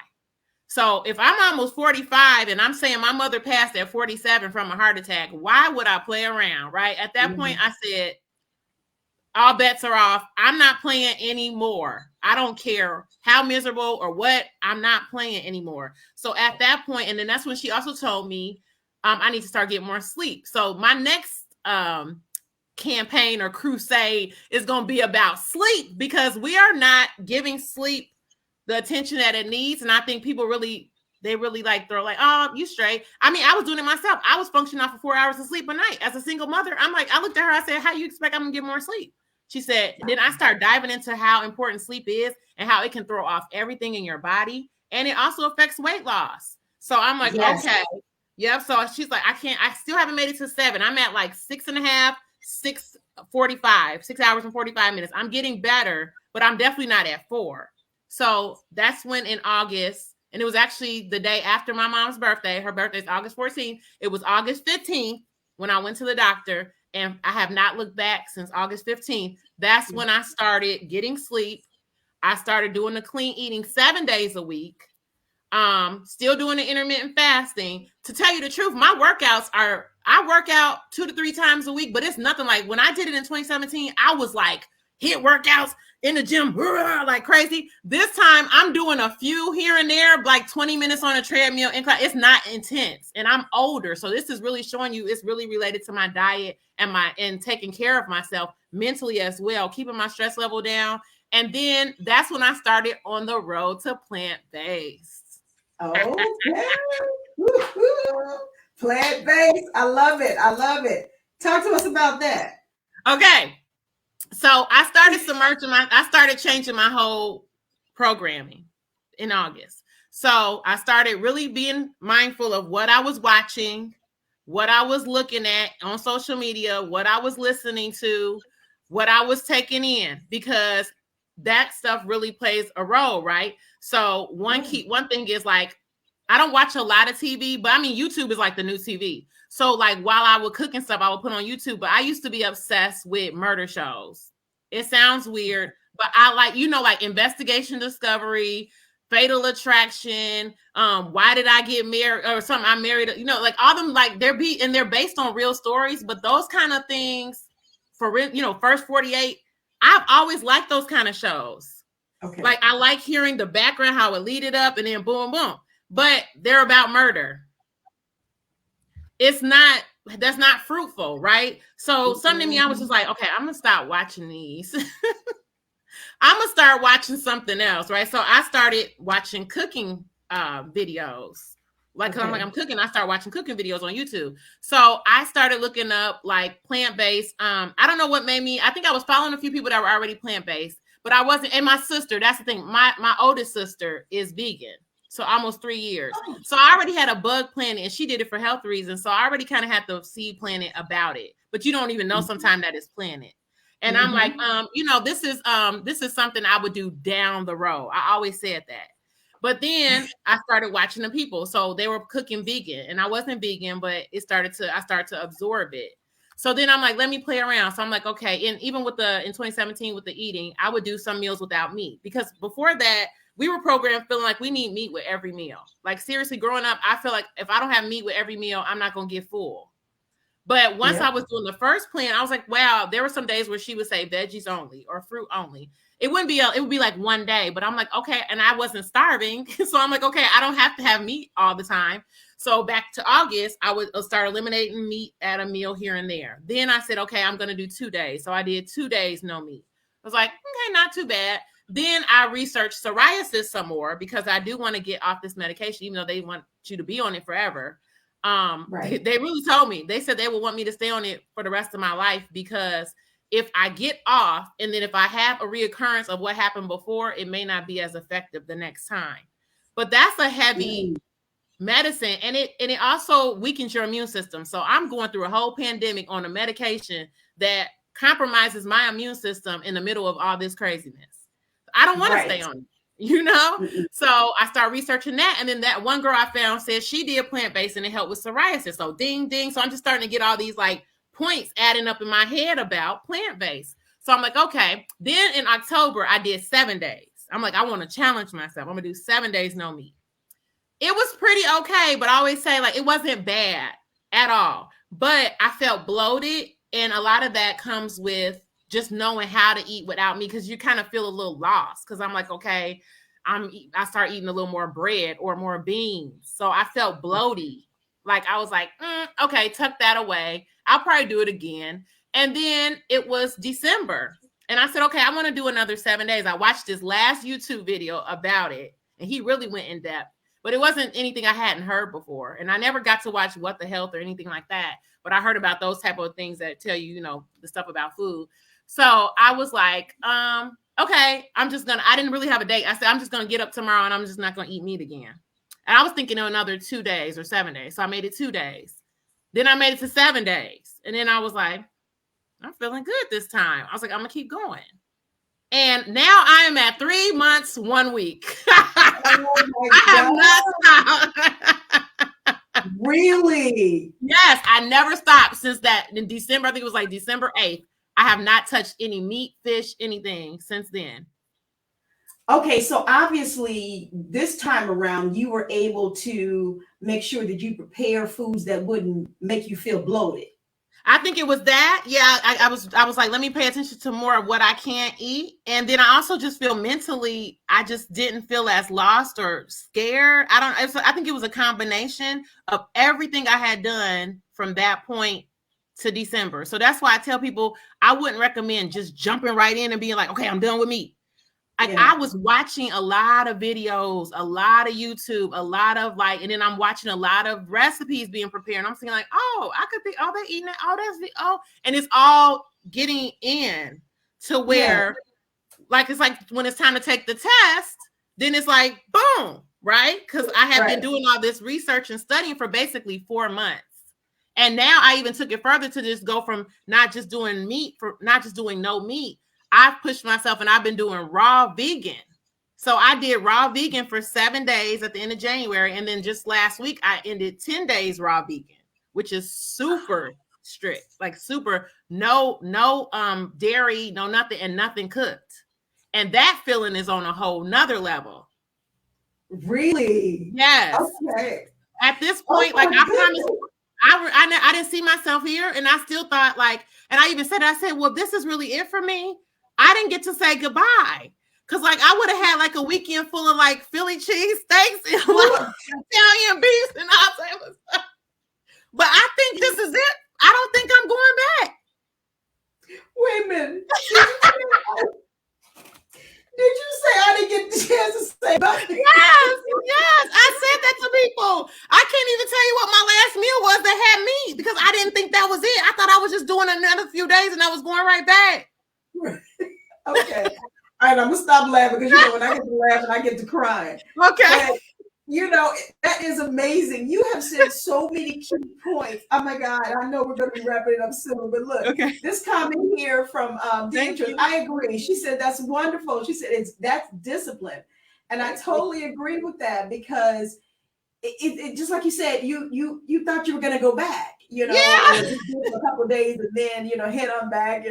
So if I'm almost 45 and I'm saying my mother passed at 47 from a heart attack, why would I play around? Right at that point, I said, all bets are off. I'm not playing anymore. I don't care how miserable or what. I'm not playing anymore. So at that point, and then that's when she also told me I need to start getting more sleep. So my next campaign or crusade is going to be about sleep, because we are not giving sleep the attention that it needs. And I think people really like throw like, oh, you straight. I mean, I was doing it myself. I was functioning off of 4 hours of sleep a night as a single mother. I'm like, I looked at her, I said, how you expect I'm gonna get more sleep? She said, then I start diving into how important sleep is and how it can throw off everything in your body. And it also affects weight loss. So I'm like, okay. Yep. So she's like, I still haven't made it to 7. I'm at like 6.5, 6:45, 6 hours and 45 minutes. I'm getting better, but I'm definitely not at 4. So that's when in August, and it was actually the day after my mom's birthday. Her birthday is August 14th. It was August 15th when I went to the doctor, and I have not looked back since August 15th. That's when I started getting sleep. I started doing the clean eating 7 days a week. Still doing the intermittent fasting. To tell you the truth, my workouts I work out 2 to 3 times a week, but it's nothing like when I did it in 2017, I was like hit workouts in the gym like crazy. This time I'm doing a few here and there, like 20 minutes on a treadmill incline. It's not intense, and I'm older. So this is really showing you it's really related to my diet and taking care of myself mentally as well, keeping my stress level down. And then that's when I started on the road to plant-based. Okay. Plant-based. I love it. I love it. Talk to us about that. Okay. So I started changing my whole programming in August. So I started really being mindful of what I was watching, what I was looking at on social media, what I was listening to, what I was taking in, because that stuff really plays a role, right? So one thing is like, I don't watch a lot of TV, but I mean, YouTube is like the new TV. So like while I would cook and stuff, I would put on YouTube, but I used to be obsessed with murder shows. It sounds weird, but I like, like Investigation Discovery, Fatal Attraction, Why Did I Get Married or something, I married, like all them, like they're based on real stories, but those kind of things for real, First 48, I've always liked those kind of shows. Okay. Like I like hearing the background, how it lead it up and then boom, boom. But they're about murder. That's not fruitful, right? So something to me, I was just like, okay, I'm gonna stop watching these. I'm gonna start watching something else, right? So I started watching cooking videos. Like I'm cooking, I started watching cooking videos on YouTube. So I started looking up like plant-based. I don't know what made me. I think I was following a few people that were already plant-based, but I wasn't. And my sister, that's the thing. My oldest sister is vegan. So almost 3 years. Oh. So I already had a bug planet, and she did it for health reasons. So I already kind of had the seed planted about it, but you don't even know sometimes that it's planted. And I'm like, this is something I would do down the road. I always said that. But then I started watching the people. So they were cooking vegan, and I wasn't vegan, but I started to absorb it. So then I'm like, let me play around. So I'm like, okay. And even in 2017 with the eating, I would do some meals without meat, because before that, we were programmed feeling like we need meat with every meal. Like seriously, growing up, I feel like if I don't have meat with every meal, I'm not going to get full. But once I was doing the first plan, I was like, wow, there were some days where she would say veggies only or fruit only. It would be like one day, but I'm like, okay. And I wasn't starving. So I'm like, okay, I don't have to have meat all the time. So back to August, I would start eliminating meat at a meal here and there. Then I said, okay, I'm going to do 2 days. So I did 2 days, no meat. I was like, okay, not too bad. Then I researched psoriasis some more, because I do want to get off this medication, even though they want you to be on it forever. Right. They really told me, they said they would want me to stay on it for the rest of my life, because if I get off and then if I have a reoccurrence of what happened before, it may not be as effective the next time. But that's a heavy medicine, and it also weakens your immune system. So I'm going through a whole pandemic on a medication that compromises my immune system in the middle of all this craziness. I don't want to stay on it. you know? Mm-mm. So I started researching that. And then that one girl I found said she did plant-based and it helped with psoriasis. So ding, ding. So I'm just starting to get all these like points adding up in my head about plant-based. So I'm like, okay. Then in October, I did 7 days. I'm like, I want to challenge myself. I'm going to do 7 days, no meat. It was pretty okay, but I always say like, it wasn't bad at all. But I felt bloated. And a lot of that comes with just knowing how to eat without me, because you kind of feel a little lost. Because I'm like, okay, I start eating a little more bread or more beans. So I felt bloated. Like I was like, okay, tuck that away. I'll probably do it again. And then it was December. And I said, okay, I want to do another 7 days. I watched this last YouTube video about it. And he really went in depth. But it wasn't anything I hadn't heard before. And I never got to watch What the Health or anything like that. But I heard about those type of things that tell you, the stuff about food. So I was like, okay, I didn't really have a date. I said, I'm just going to get up tomorrow and I'm just not going to eat meat again. And I was thinking of another 2 days or 7 days. So I made it 2 days. Then I made it to 7 days. And then I was like, I'm feeling good this time. I was like, I'm going to keep going. And now I am at 3 months, 1 week. I have not stopped. Really? Yes, I never stopped since that in December. I think it was like December 8th. I have not touched any meat, fish, anything since then. Okay, so obviously this time around you were able to make sure that you prepare foods that wouldn't make you feel bloated. I think it was that. Yeah, I was like, let me pay attention to more of what I can't eat. And then I also just feel mentally, I just didn't feel as lost or scared. I think it was a combination of everything I had done from that point to December. So that's why I tell people I wouldn't recommend just jumping right in and being like, okay, I'm done with meat. I was watching a lot of videos, a lot of YouTube, a lot of and then I'm watching a lot of recipes being prepared. And I'm thinking like, oh, I could think, oh, they're eating it. Oh, and it's all getting in to where it's like when it's time to take the test, then it's like, boom, right? Because I have been doing all this research and studying for basically 4 months. And now I even took it further to just go from not just doing no meat. I've pushed myself and I've been doing raw vegan. So I did raw vegan for 7 days at the end of January. And then just last week, I ended 10 days raw vegan, which is super strict, like super, no dairy, no nothing, and nothing cooked. And that feeling is on a whole nother level. Really? Yes. Okay. At this point, I promise, I didn't see myself here. And I still thought and I even said, well, this is really it for me. I didn't get to say goodbye. Cause I would have had a weekend full of Philly cheese steaks and Italian beef and all type of stuff. But I think this is it. I don't think I'm going back. Wait a minute. Did you say I didn't get the chance to say bye? Yes. I said that to people. I can't even tell you what my last meal was that had meat because I didn't think that was it. I thought I was just doing another few days and I was going right back. Okay. All right, I'm gonna stop laughing because when I get to laughing, I get to crying. Okay. But, that is amazing. You have said so many key points. Oh my God, I know we're gonna be wrapping it up soon, but look, this comment here from Deidre, I agree. She said that's wonderful. She said that's discipline. And I totally agree with that because it just like you said, you thought you were gonna go back. Just do it for a couple of days and then, head on back,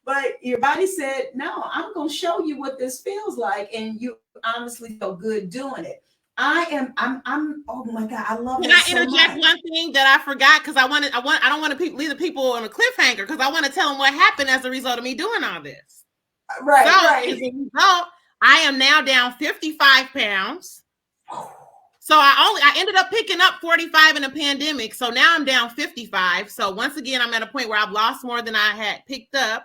but your body said, no, I'm going to show you what this feels like. And you honestly feel good doing it. I'm, oh my God, I love it. Can I interject one thing that I forgot? Cause I don't want to leave the people on a cliffhanger. Cause I want to tell them what happened as a result of me doing all this. Right. As a result, I am now down 55 pounds. So I ended up picking up 45 in a pandemic. So now I'm down 55. So once again, I'm at a point where I've lost more than I had picked up.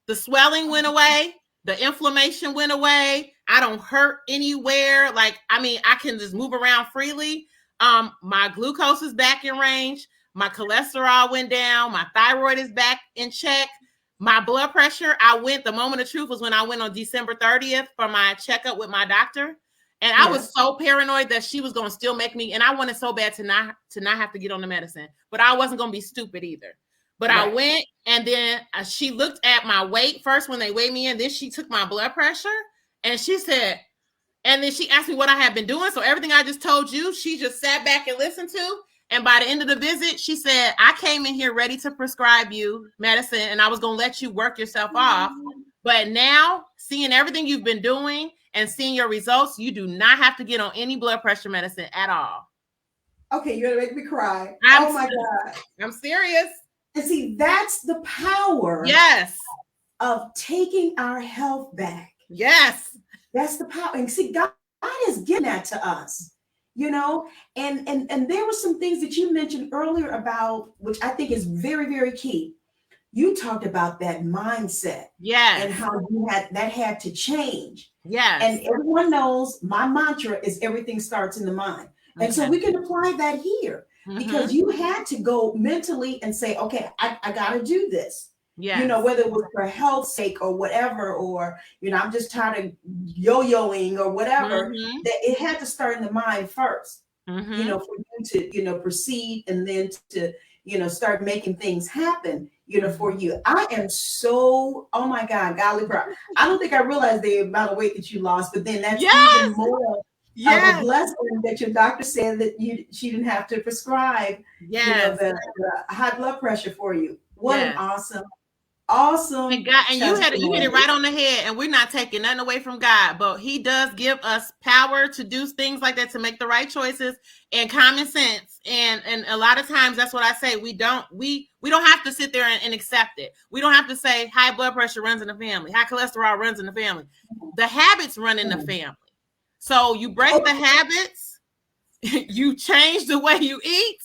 The swelling went away. The inflammation went away. I don't hurt anywhere. I can just move around freely. My glucose is back in range. My cholesterol went down. My thyroid is back in check. My blood pressure, the moment of truth was when I went on December 30th for my checkup with my doctor. And I was so paranoid that she was going to still make me, and I wanted so bad to not have to get on the medicine, but I wasn't going to be stupid either. But I went, and then she looked at my weight first when they weighed me in. Then she took my blood pressure. And she said, and then she asked me what I had been doing. So everything I just told you, she just sat back and listened to. And by the end of the visit, she said, I came in here ready to prescribe you medicine and I was going to let you work yourself off. But now, seeing everything you've been doing and seeing your results, you do not have to get on any blood pressure medicine at all. Okay, you're going to make me cry. Oh my God. I'm serious. And see, that's the power of taking our health back. Yes. That's the power. And see, God is giving that to us, you know, and there were some things that you mentioned earlier about, which I think is very, very key. You talked about that mindset. Yes. And how that had to change. Yes. And everyone knows my mantra is everything starts in the mind. Okay. And so we can apply that here because you had to go mentally and say, okay, I got to do this. Yeah. You know, whether it was for health's sake or whatever, or, you know, I'm just tired of yo-yoing or whatever, that it had to start in the mind first, you know, for you to, you know, proceed and then to, you know, start making things happen, you know, for you. I am so, oh my God, golly, bro. I don't think I realized the amount of weight that you lost, but then that's even more of a blessing that your doctor said that she didn't have to prescribe, you know, the high blood pressure for you. What an awesome. And God, and you hit it right on the head. And we're not taking nothing away from God, but He does give us power to do things like that, to make the right choices and common sense. And a lot of times, that's what I say. We don't have to sit there and accept it. We don't have to say high blood pressure runs in the family, high cholesterol runs in the family. The habits run in the family. So you break the habits, you change the way you eat,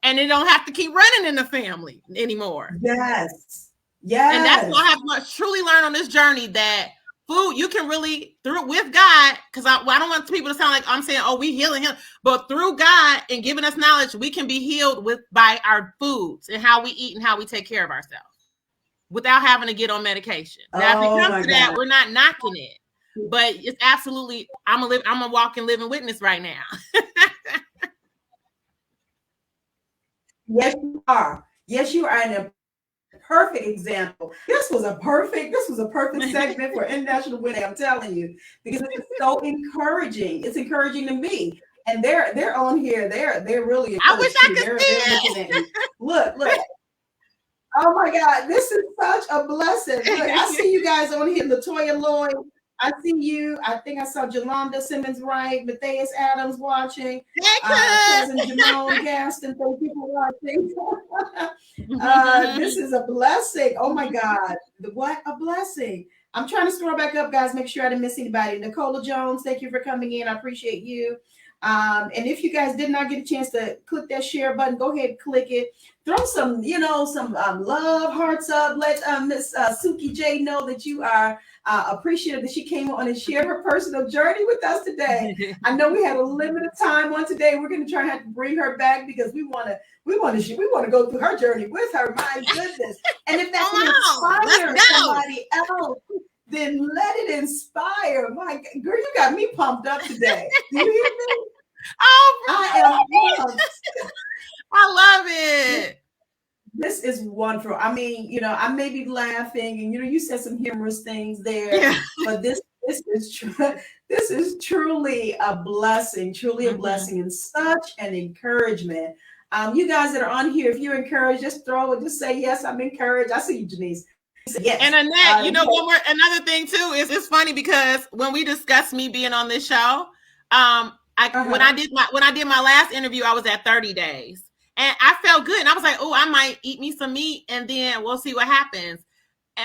and it don't have to keep running in the family anymore. Yes. Yeah, and that's what I have truly learned on this journey, that food, you can really, through with God, because I don't want people to sound like I'm saying, oh, we healing him, but through God and giving us knowledge, we can be healed by our foods and how we eat and how we take care of ourselves without having to get on medication. Now, if it comes to that, we're not knocking it, but it's absolutely, I'm a walking, living witness right now. Yes, you are. Yes, you are. And perfect example. This was a perfect segment for International Women. I'm telling you, because it's so encouraging. It's encouraging to me, and they're on here. They're really. I wish I could see it. Look. Oh my God, this is such a blessing. Look, I see you guys on here. Latoya Lloyd. I see you. I think I saw Jolanda Simmons Wright, Matthias Adams watching. Cousin Jamone Gaston. Thank you for watching. This is a blessing. Oh my God. What a blessing. I'm trying to scroll back up, guys. Make sure I didn't miss anybody. Nicola Jones, thank you for coming in. I appreciate you. And if you guys did not get a chance to click that share button, go ahead and click it. Throw some, love hearts up. Let Miss Suki Jay know that you are appreciative that she came on and shared her personal journey with us today. I know we had a limited time on today. We're going to try to bring her back because we want to go through her journey with her. My goodness! And if that can inspire somebody else, then let it inspire. My girl, you got me pumped up today. Do you hear me? Oh, I am pumped. I love it. This is wonderful. I mean, I may be laughing, and you said some humorous things there, but this is truly a blessing, a blessing, and such an encouragement. You guys that are on here, if you're encouraged, just say yes, I'm encouraged. I see you, Janice. Yes. And Annette, another thing too is it's funny because when we discussed me being on this show, when I did my last interview, I was at 30 days. And I felt good, and I was like, "Oh, I might eat me some meat, and then we'll see what happens."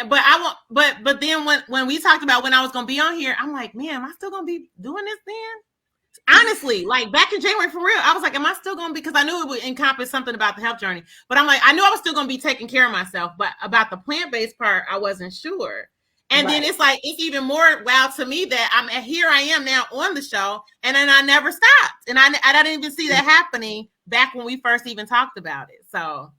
But then when we talked about when I was going to be on here, I'm like, "Man, am I still going to be doing this then?" Honestly, like back in January, for real, I was like, "Am I still going to be?" Because I knew it would encompass something about the health journey. But I'm like, I knew I was still going to be taking care of myself, but about the plant-based part, I wasn't sure. And then it's like it's even more wow to me that here I am now on the show, and then I never stopped, and I didn't even see that happening back when we first even talked about it. So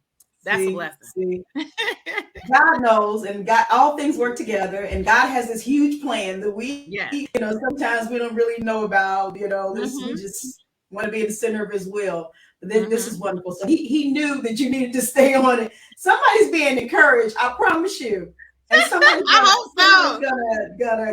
that's a blessing. God knows, and God, all things work together, and God has this huge plan that we, sometimes we don't really know about. We just want to be in the center of His will. But this is wonderful. So He knew that you needed to stay on it. Somebody's being encouraged. I promise you. And somebody's I hope so.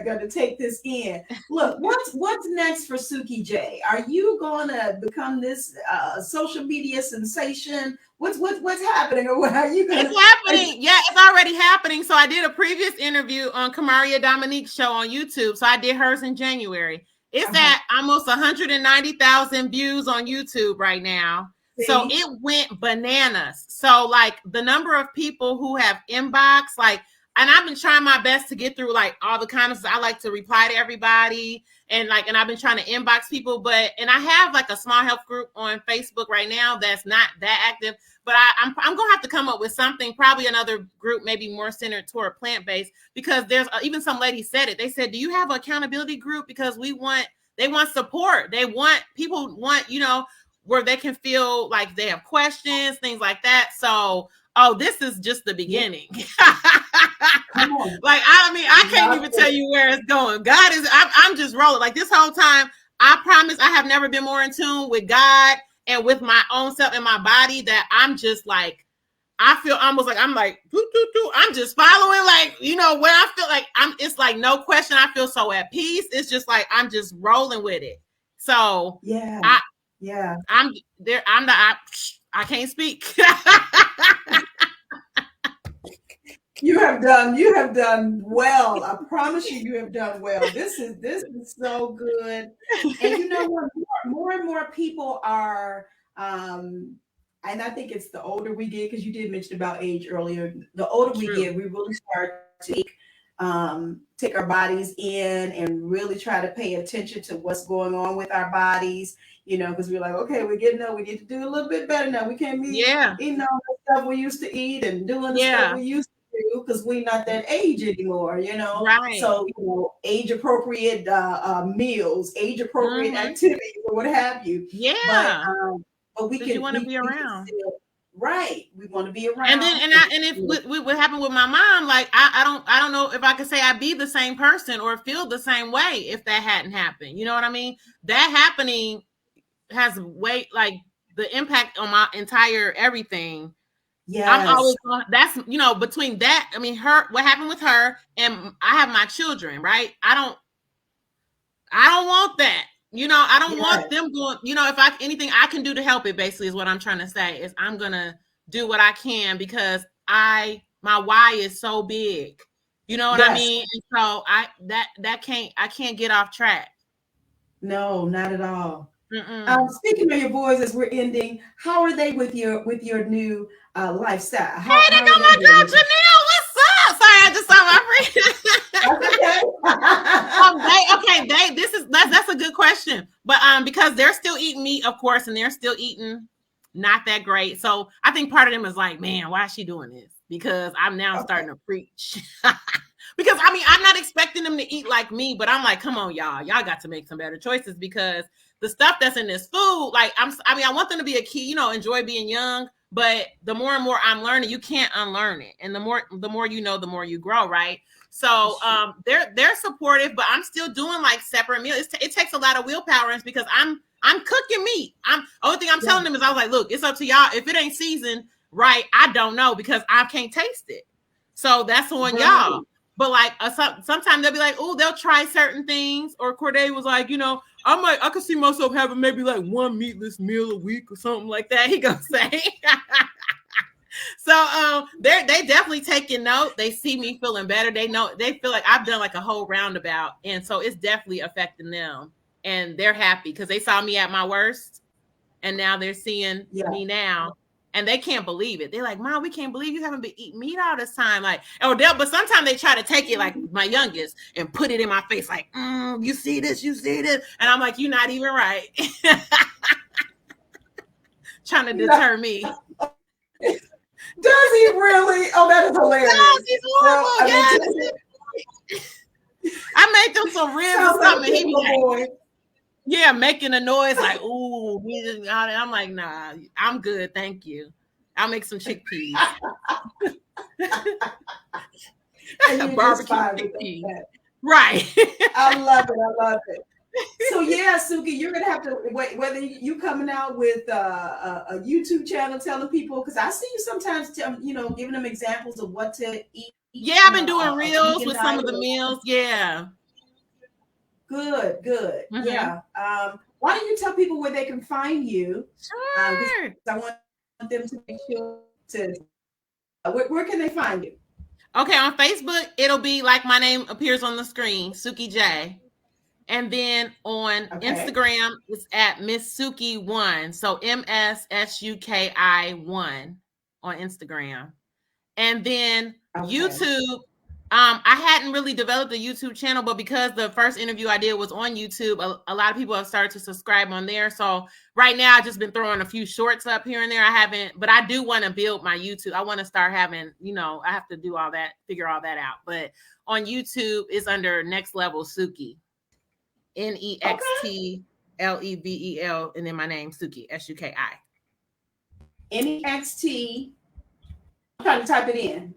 gonna take this in. Look, what's next for Suki Jay? Are you gonna become this social media sensation? What's happening, or what are you gonna? It's happening. Yeah, it's already happening. So I did a previous interview on Kamaria Dominique's show on YouTube. So I did hers in January. It's at almost 190,000 views on YouTube right now. See? So it went bananas. So like the number of people who have inbox, like, and I've been trying my best to get through like all the comments. I like to reply to everybody, and I've been trying to inbox people, and I have like a small health group on Facebook right now that's not that active, but I'm gonna have to come up with something, probably another group, maybe more centered toward plant-based, because there's even some lady said it. They said, do you have an accountability group? Because they want support. People want, where they can feel like they have questions, things like that. So, this is just the beginning. Like, I can't even tell you where it's going. I'm just rolling. Like this whole time, I promise I have never been more in tune with God and with my own self and my body, that I'm just like, I feel almost like I'm like, I'm just following, like, where I feel like it's like no question. I feel so at peace. It's just like, I'm just rolling with it. So I'm there. I can't speak. You have done well. I promise you have done well. This is so good. And you know what? More and more people are, and I think it's the older we get, because you did mention about age earlier. The older we get, we really start to take our bodies in and really try to pay attention to what's going on with our bodies. Because we're like, okay, we're getting up. We need to do a little bit better now. We can't be eating all the stuff we used to eat and doing the stuff we used to do, because we're not that age anymore, Right. So, age appropriate meals, age appropriate activities, or what have you. Yeah. But we can. You want to be around. Right. We want to be around. And then, what happened with my mom, like, I don't know if I could say I'd be the same person or feel the same way if that hadn't happened. You know what I mean? That happening has like the impact on my entire everything. Yeah, I'm always that's between that. I mean, what happened with her, and I have my children, right? I don't want that. I don't want them going. If anything I can do to help it, basically, is what I'm trying to say. Is I'm gonna do what I can, because my why is so big. You know what I mean? And so I can't get off track. No, not at all. Speaking of your boys, as we're ending, how are they with your new lifestyle? Hey, there go my girl Janelle. What's up? Sorry, I just saw my friend. Okay. That's a good question, but because they're still eating meat, of course, and they're still eating not that great. So I think part of them is like, man, why is she doing this? Because I'm now starting to preach. Because I'm not expecting them to eat like me, but I'm like, come on, y'all got to make some better choices, because the stuff that's in this food, like I want them to be a kid, enjoy being young, but the more and more I'm learning, you can't unlearn it. And the more the more you grow, right? So they're supportive, but I'm still doing like separate meals. It takes a lot of willpower, because I'm cooking meat. Only thing I'm telling them is, I was like, look, it's up to y'all. If it ain't seasoned right, I don't know, because I can't taste it. So that's on y'all. But like sometimes they'll be like, oh, they'll try certain things. Or Corday was like, I could see myself having maybe like one meatless meal a week or something like that. He gonna say. So they definitely taking note. They see me feeling better. They feel like I've done like a whole roundabout, and so it's definitely affecting them. And they're happy because they saw me at my worst, and now they're seeing me now. And they can't believe it. They're like, Mom, we can't believe you haven't been eating meat all this time. Like, but sometimes they try to take it, like my youngest, and put it in my face, like, you see this. And I'm like, you're not even right. Trying to deter me. Does he really? Oh, that is hilarious. No, he's horrible. I made them some ribs or something. He be like, making a noise like, ooh. I'm like, nah, I'm good, thank you. I'll make some chickpeas. Barbecue chickpeas. Right. I love it. So yeah, Suki, you're gonna have to wait whether you coming out with a YouTube channel telling people, because I see you sometimes, giving them examples of what to eat. Yeah, I've been doing A reels vegan with some of diet. the meals. Yeah. Good. Mm-hmm. Yeah. Why don't you tell people where they can find you? Sure. I want them to make sure to. Where can they find you? Okay, on Facebook, it'll be like my name appears on the screen, Suki Jay. And then on Instagram, it's at Miss Suki 1. So MSSUKI 1 on Instagram. And then YouTube, I hadn't really developed a YouTube channel, but because the first interview I did was on YouTube, a lot of people have started to subscribe on there. So right now I've just been throwing a few shorts up here and there. I haven't, but I do want to build my YouTube. I want to start having, I have to do all that, figure all that out. But on YouTube, it's under Next Level Suki. NEXTLEVEL, and then my name, Suki, SUKI. NEXT. I'm trying to type it in.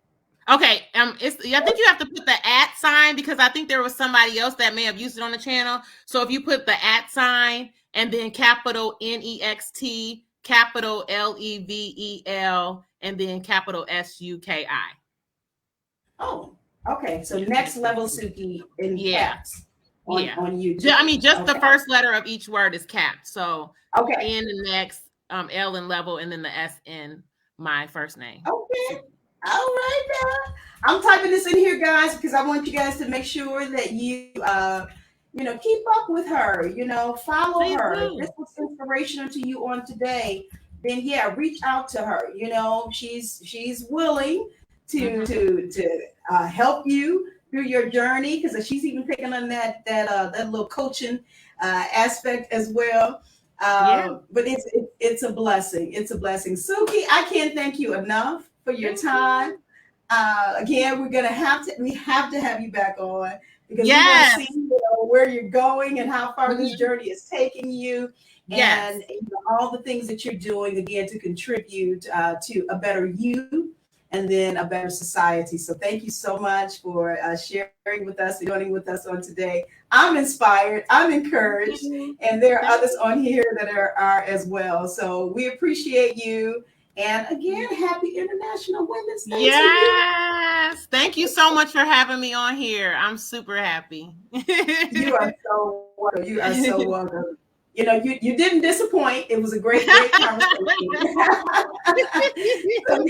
Okay, I think you have to put the @ because I think there was somebody else that may have used it on the channel. So if you put the @ and then capital NEXT, capital LEVEL, and then capital SUKI. Oh, okay. So Next Level Suki in caps. On YouTube. I mean, just the first letter of each word is capped. So N and next, L in level, and then the S in my first name. Okay. All right, now. I'm typing this in here, guys, because I want you guys to make sure that you, keep up with her. Follow her. If this was inspirational to you on today, then reach out to her. She's willing to help you through your journey, because she's even taking on that little coaching aspect as well. But it's a blessing. It's a blessing. Suki, I can't thank you enough for your time. Again, we have to have you back on, because we want to see where you're going and how far this journey is taking you, and all the things that you're doing, again, to contribute to a better you and then a better society. So thank you so much for sharing with us, joining with us on today. I'm inspired, I'm encouraged, and there are others on here that are as well. So we appreciate you. And again, happy International Women's Day. Yes. Thank you so much for having me on here. I'm super happy. You are so welcome. You are so welcome. You didn't disappoint. It was a great conversation. So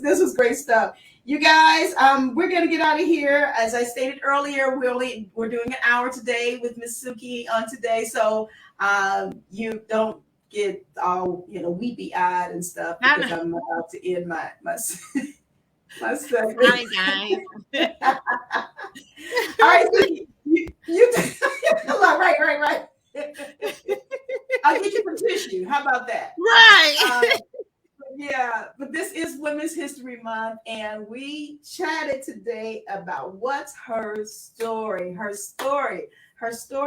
this was great stuff. You guys, we're gonna get out of here. As I stated earlier, we're doing an hour today with Miss Suki on today. So you don't get all weepy eyed and stuff, because I'm about to end my segment. Hi guys. All right, Suki, you right. I'll get you some tissue. How about that? Right. But this is Women's History Month, and we chatted today about what's her story. Her story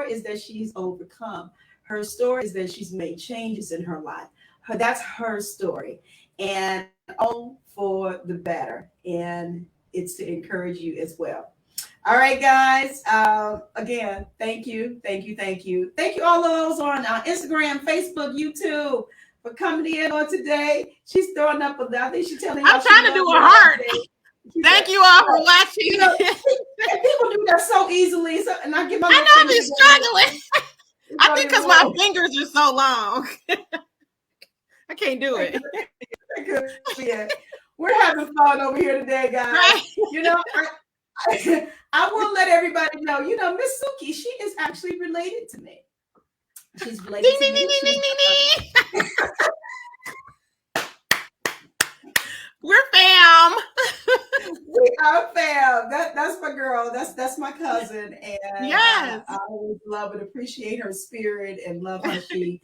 is that she's overcome. Her story is that she's made changes in her life. That's her story, and all for the better. And it's to encourage you as well. All right, guys. Again, thank you. Thank you all of those on Instagram, Facebook, YouTube for coming in on today. She's throwing up I think she's telling you. I'm trying to do a heart. Thank you all for watching. People do that so easily. And I give my. I know I've been struggling. I think because my fingers are so long. I can't do it. We're having fun over here today, guys. Right. I will let everybody know, Miss Suki, she is actually related to me. She's related to me. We're fam. We are fam. That's my girl. That's my cousin. And yes. I always love and appreciate her spirit, and love how she,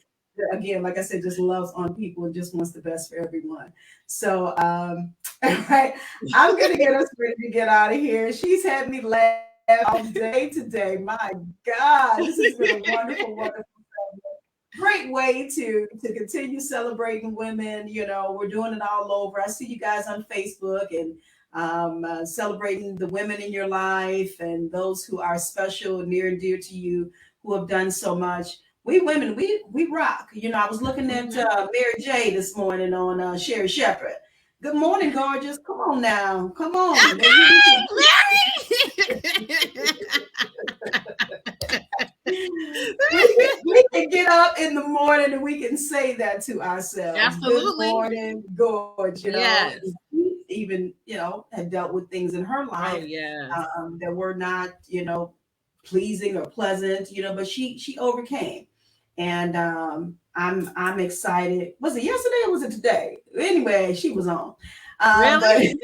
again, like I said, just loves on people and just wants the best for everyone. So, all right, I'm going to get us ready to get out of here. She's had me laugh all day today. My God, this has been a wonderful, wonderful great way to continue celebrating women. We're doing it all over. I see you guys on Facebook, and celebrating the women in your life and those who are special and near and dear to you, who have done so much. We women, we rock. You know, I was looking at Mary J this morning on Sherry Shepherd. Good morning, gorgeous. Come on now. Come on. We can get up in the morning and we can say that to ourselves. Absolutely. Good morning, gorge. You know, Yes. even had dealt with things in her life that were not pleasing or pleasant. But she overcame, and I'm excited. Was it yesterday or was it today? Anyway, she was on. Really?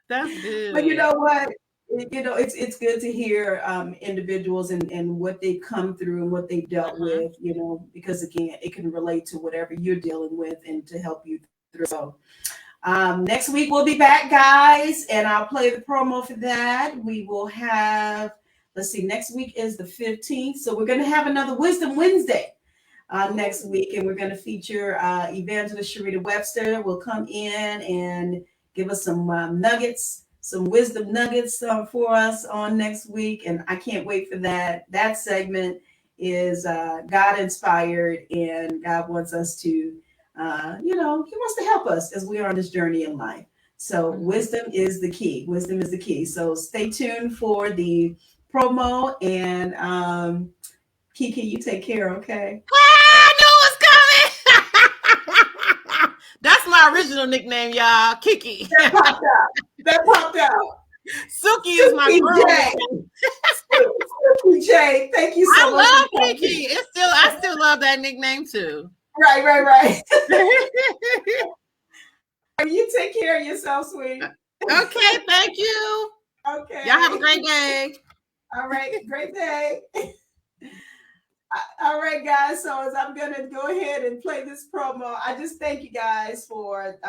That's good. But you know what? It's good to hear individuals and what they've come through and what they've dealt with, because again, it can relate to whatever you're dealing with and to help you through. So next week we'll be back, guys, and I'll play the promo for that. We will have, let's see, next week is the 15th. So we're going to have another Wisdom Wednesday next week, and we're going to feature Evangelist Sharita Webster will come in and give us some nuggets, some wisdom nuggets for us on next week. And I can't wait for that. That segment is God inspired, and God wants us to, he wants to help us as we are on this journey in life. So wisdom is the key. Wisdom is the key. So stay tuned for the promo, and Kiki, you take care, okay? I knew it was coming. That's my original nickname, y'all. Kiki. That popped out. Suki is my girl. Suki Jay. Thank you so much. I love Kiki. I still love that nickname too. Right. You take care of yourself, sweetie. Okay, thank you. Okay. Y'all have a great day. All right, great day. All right, guys. So as I'm going to go ahead and play this promo, I just thank you guys for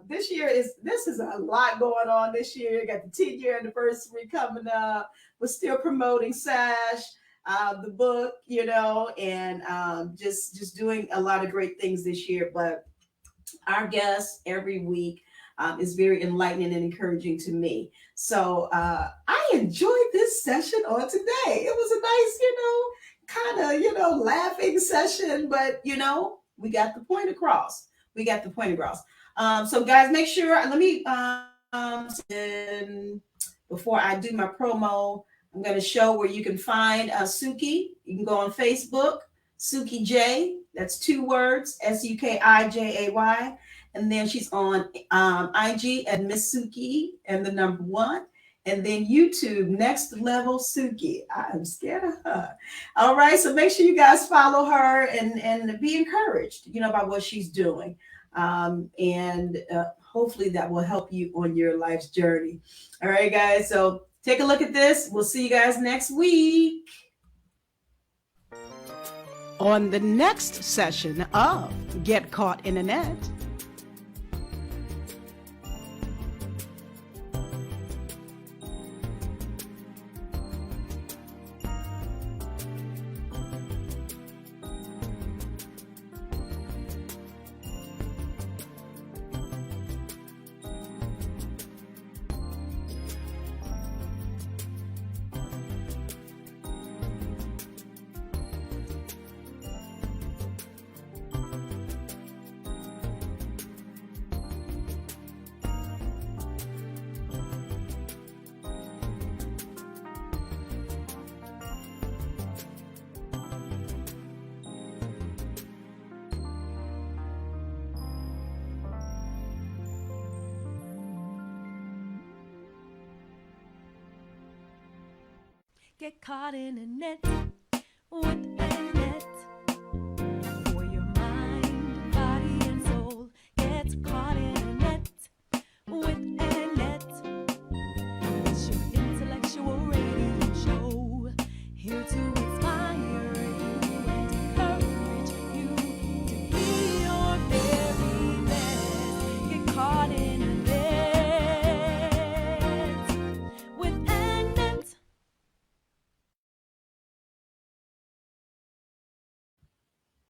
this year. This is a lot going on this year. Got the 10-year anniversary coming up. We're still promoting SASH, the book, and just doing a lot of great things this year. But our guest every week is very enlightening and encouraging to me. So I enjoyed this session on today. It was a nice, kind of, laughing session, but, we got the point across. So guys, make sure, let me, before I do my promo, I'm going to show where you can find Suki. You can go on Facebook, Suki Jay. That's 2 words, SUKIJAY. And then she's on IG at Miss Suki and the number 1. And then YouTube, Next Level Suki. I'm scared of her. All right. So make sure you guys follow her and be encouraged, by what she's doing. And hopefully that will help you on your life's journey. All right, guys. So take a look at this. We'll see you guys next week. On the next session of Get Caught in a Net. Get caught in a net with